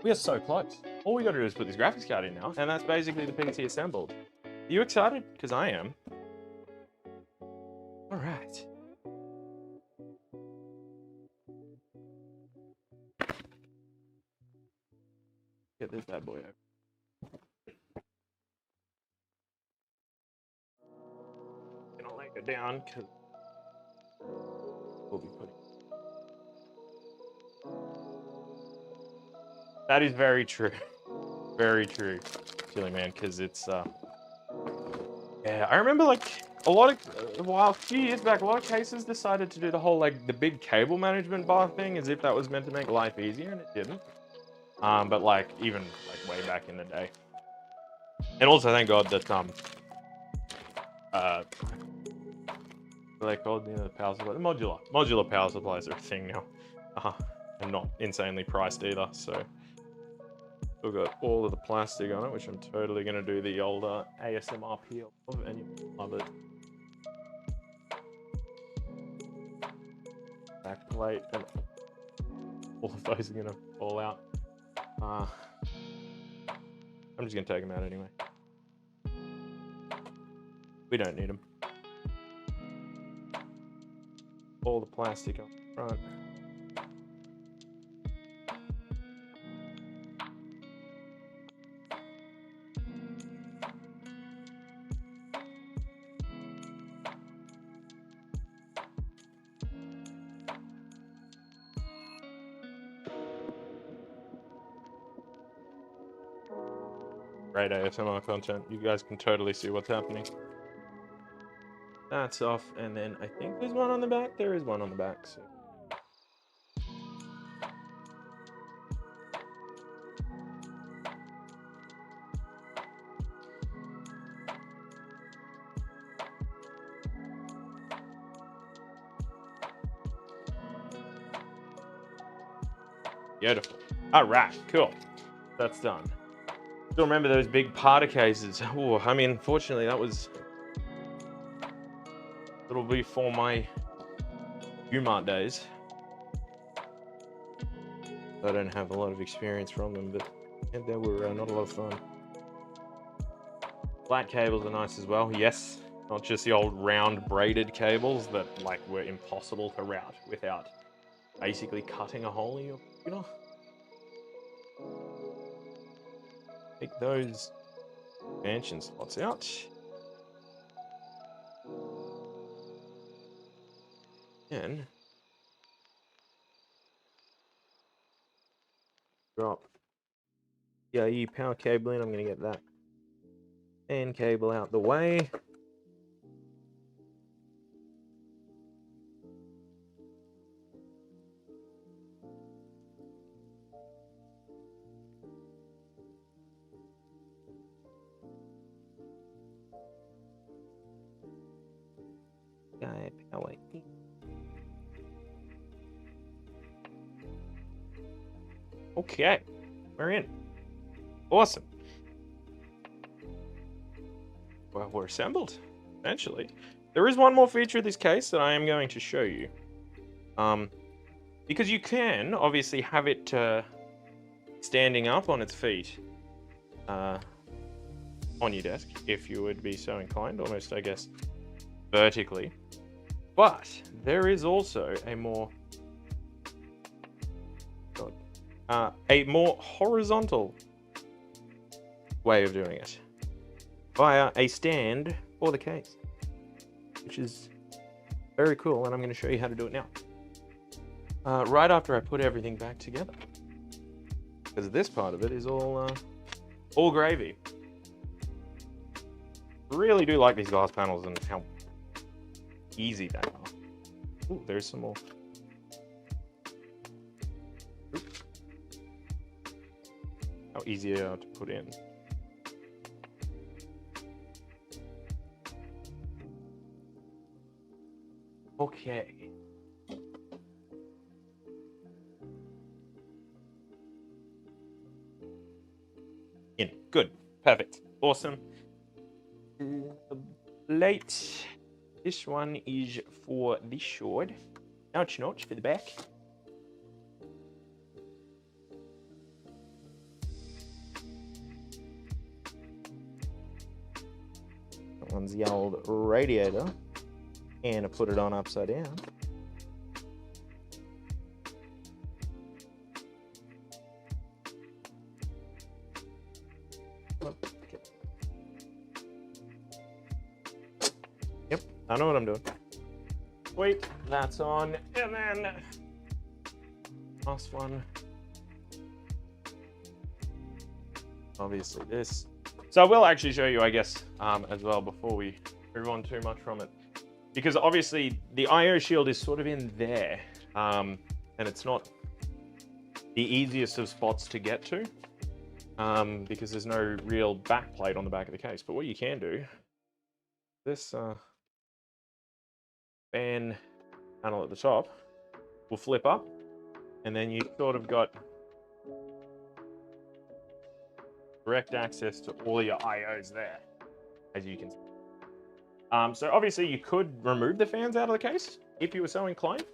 S1: we are so close. All we got to do is put this graphics card in now, and that's basically the PC assembled. Are you excited? Because I am. All right. Get this bad boy over. Gonna lay it down because we'll be putting. That is very true. Very true, Chili Man, because it's yeah, I remember like a few years back, a lot of cases decided to do the whole like the big cable management bar thing as if that was meant to make life easier, and it didn't. But like even like way back in the day. And also thank God that what are they called? You know, the power supply, the modular power supplies are a thing now, and not insanely priced either. So Still got all of the plastic on it, which I'm totally going to do the old ASMR peel of, and you love it. Back plate, and all of those are going to fall out. I'm just going to take them out anyway. We don't need them. All the plastic up front. Great ASMR content. You guys can totally see what's happening. That's off, and then I think there's one on the back. There is one on the back. So. Beautiful. All right, cool. That's done. Still remember those big parter cases. Oh, I mean, fortunately, that was a little before my Umart days. I don't have a lot of experience from them, but they were not a lot of fun. Flat cables are nice as well. Yes, not just the old round braided cables that like were impossible to route without basically cutting a hole in your computer. Take those expansion slots out. And drop PIE power cable in. I'm going to get that and cable out the way. Power in. Okay, we're in. Awesome. Well, we're assembled, essentially. There is one more feature of this case that I am going to show you. Because you can obviously have it standing up on its feet on your desk, if you would be so inclined, almost, I guess, vertically. But there is also a more horizontal way of doing it via a stand for the case, which is very cool, and I'm going to show you how to do it now. Right after I put everything back together, because this part of it is all gravy. Really do like these glass panels and how easy they are. Ooh, there's some more. Oops. How easy they are to put in. Okay. In. Good. Perfect. Awesome. Plate. This one is for this side. Notch for the back. That one's the old radiator. And I put it on upside down. Okay. Yep, I know what I'm doing. Wait, that's on, and then last one. Obviously this. So I will actually show you, I guess, as well before we move on too much from it. Because obviously the IO shield is sort of in there, and it's not the easiest of spots to get to, because there's no real back plate on the back of the case. But what you can do, this fan panel at the top will flip up, and then you sort of got direct access to all your IOs there, as you can see. So obviously you could remove the fans out of the case if you were so inclined.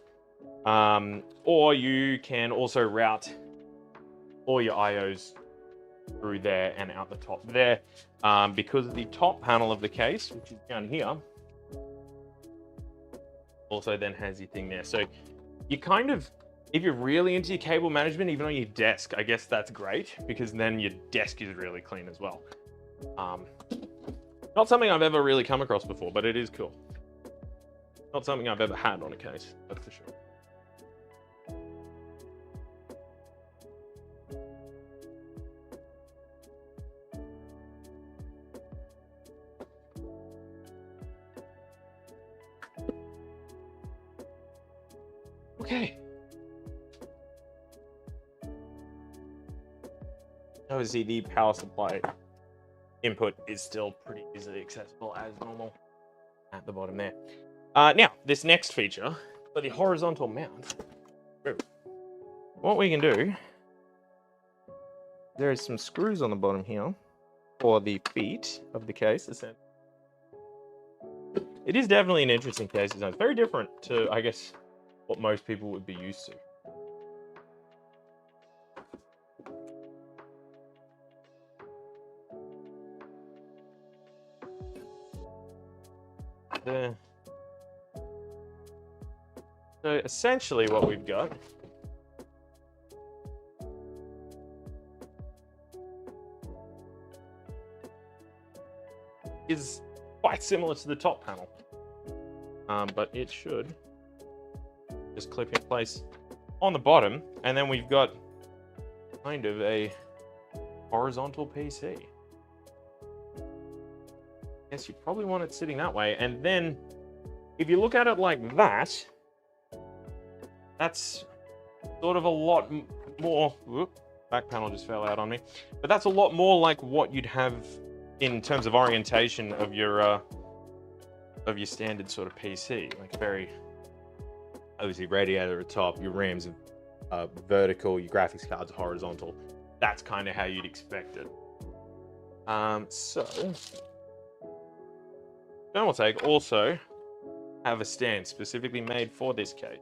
S1: Or you can also route all your IOs through there and out the top there. Because the top panel of the case, which is down here, also then has your thing there. So you kind of, if you're really into your cable management, even on your desk, I guess that's great because then your desk is really clean as well. Not something I've ever really come across before, but it is cool. Not something I've ever had on a case, that's for sure. Okay. Obviously, the power supply input is still pretty easily accessible as normal at the bottom there. Now, this next feature, for the horizontal mount, what we can do, there is some screws on the bottom here for the feet of the case. It is definitely an interesting case design. It's very different to, I guess, what most people would be used to. So essentially what we've got is quite similar to the top panel, but it should just clip in place on the bottom, and then we've got kind of a horizontal PC. Yes, you probably want it sitting that way, and then if you look at it like that, that's sort of a lot more. Whoop, back panel just fell out on me, but that's a lot more like what you'd have in terms of orientation of your standard sort of PC, like very obviously radiator at the top, your RAMs are vertical, your graphics cards are horizontal. That's kind of how you'd expect it. So Thermaltake also have a stand specifically made for this case.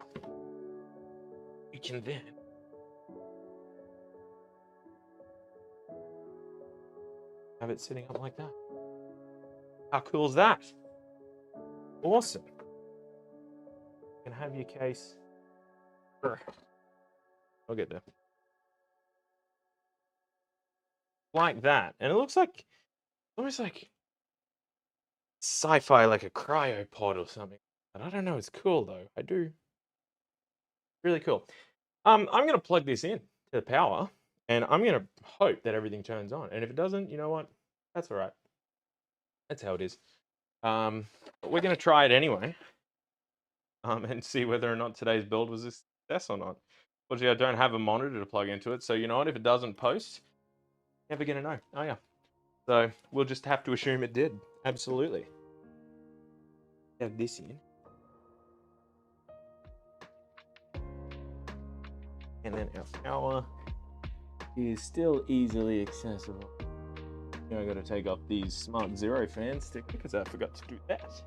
S1: You can then have it sitting up like that. How cool is that? Awesome. You can have your case. I'll get there. Like that. And it looks like almost like sci-fi, like a cryopod or something. But I don't know, it's cool though. I do. Really cool. I'm gonna plug this in to the power and I'm gonna hope that everything turns on. And if it doesn't, you know what? That's all right. That's how it is. But we're gonna try it anyway. And see whether or not today's build was a success or not. Fortunately, I don't have a monitor to plug into it, so you know what? If it doesn't post, never gonna know. Oh yeah. So we'll just have to assume it did. Absolutely. Have this in. And then our power is still easily accessible. Now I gotta take off these Smart Zero fans because I forgot to do that.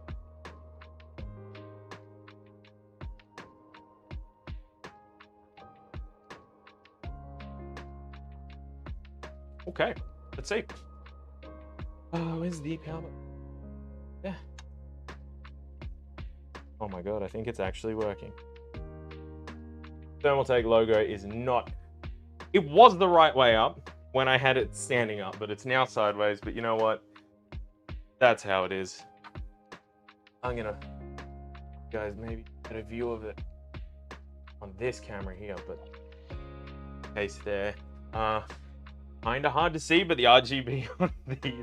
S1: Okay, let's see. Where's the power? Yeah. Oh my god, I think it's actually working. Thermaltake logo is not... It was the right way up when I had it standing up, but it's now sideways. But you know what? That's how it is. I'm gonna... guys, maybe get a view of it on this camera here, but... case there. Kind of hard to see, but the RGB on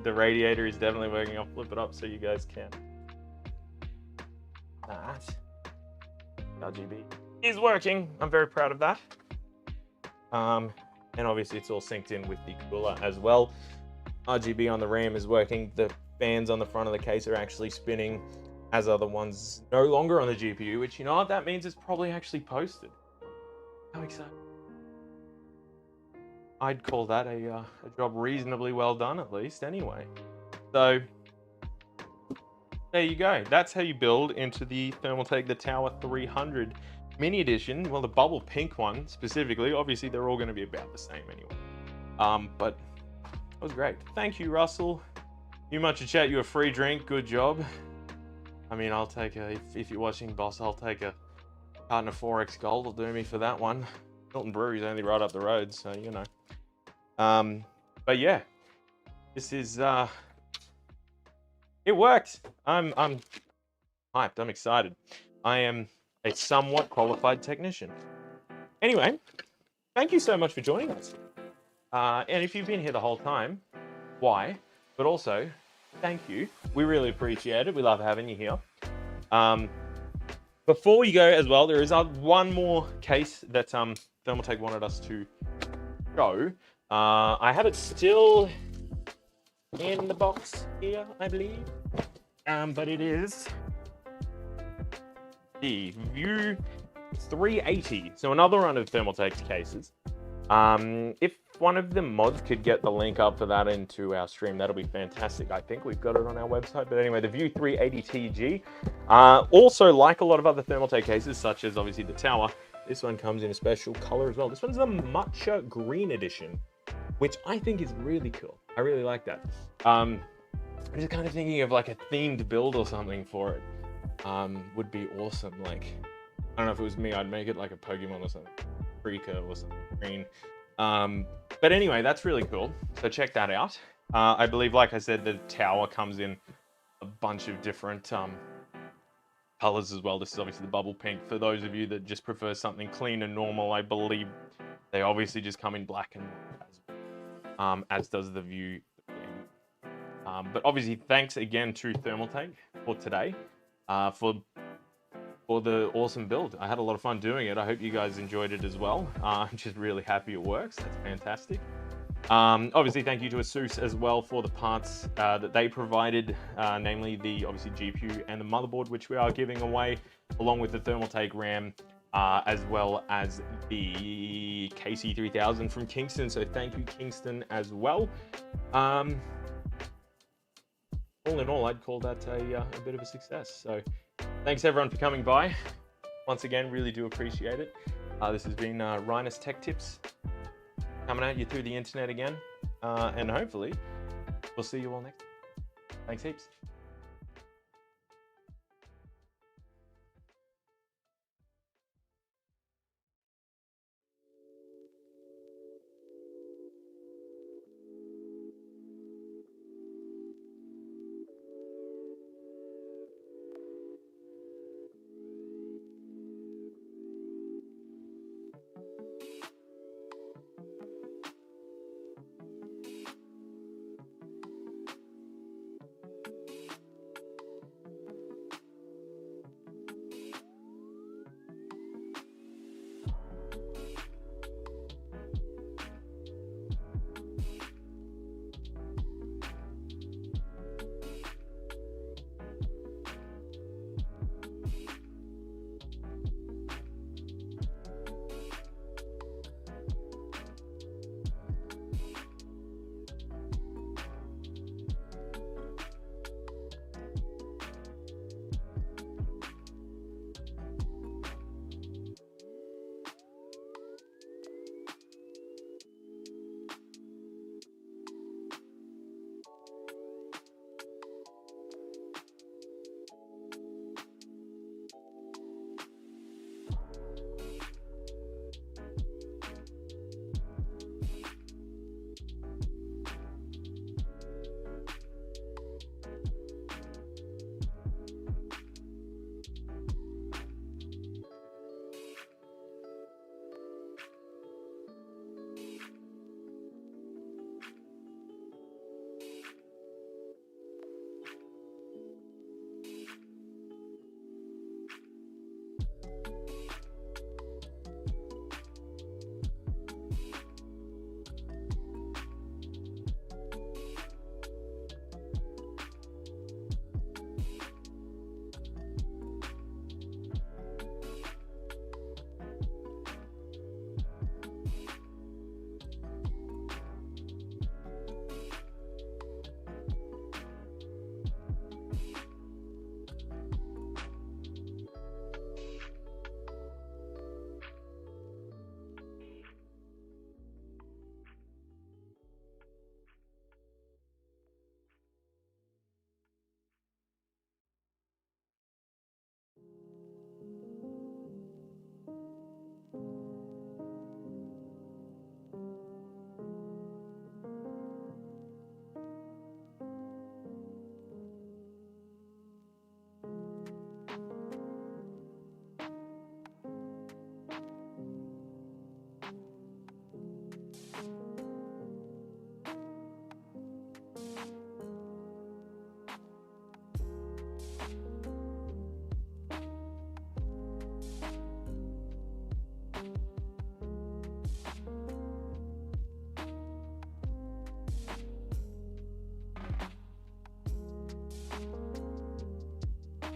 S1: the radiator is definitely working. I'll flip it up so you guys can. That RGB is working. I'm very proud of that. And obviously it's all synced in with the cooler as well. RGB on the RAM is working. The fans on the front of the case are actually spinning, as are the ones no longer on the GPU, which, you know what, that means it's probably actually posted. How exciting. I'd call that a job reasonably well done, at least, anyway. So there you go. That's how you build into the Thermaltake The Tower 300 mini edition. Well, the bubble pink one specifically, obviously they're all going to be about the same anyway. But that was great. Thank you, Russell. You much a chat, you a free drink. Good job. I mean, I'll take if you're watching, boss, I'll take a carton of 4X Gold. Will do me for that one. Milton Brewery's only right up the road, so you know. But yeah, this is it worked. I'm hyped. I'm excited. I am a somewhat qualified technician. Anyway, thank you so much for joining us. And if you've been here the whole time, why? But also, thank you. We really appreciate it. We love having you here. Before we go as well, there is one more case that Thermaltake wanted us to show. I have it still in the box here, I believe. But it is the View 380. So another one of Thermaltake's cases. If one of the mods could get the link up for that into our stream, that'll be fantastic. I think we've got it on our website. But anyway, the View 380 TG. Also, like a lot of other Thermaltake cases, such as obviously the Tower, this one comes in a special color as well. This one's the Matcha Green Edition, which I think is really cool. I really like that. I'm just kind of thinking of like a themed build or something for it. Would be awesome. Like, I don't know if it was me, I'd make it like a Pokemon or something. Freaka or something green. But anyway, that's really cool. So check that out. I believe, like I said, the Tower comes in a bunch of different colors as well. This is obviously the bubble pink. For those of you that just prefer something clean and normal, I believe they obviously just come in black and white, as does the View. But obviously, thanks again to Thermaltake for today, for the awesome build. I had a lot of fun doing it. I hope you guys enjoyed it as well. I'm just really happy it works. That's fantastic. Obviously, thank you to ASUS as well for the parts that they provided, namely the obviously GPU and the motherboard, which we are giving away, along with the Thermaltake RAM, as well as the KC3000 from Kingston. So thank you, Kingston, as well. All in all, I'd call that a bit of a success. So thanks everyone for coming by. Once again, really do appreciate it. This has been Rhinus Tech Tips, coming at you through the internet again. And hopefully, we'll see you all next time. Thanks heaps.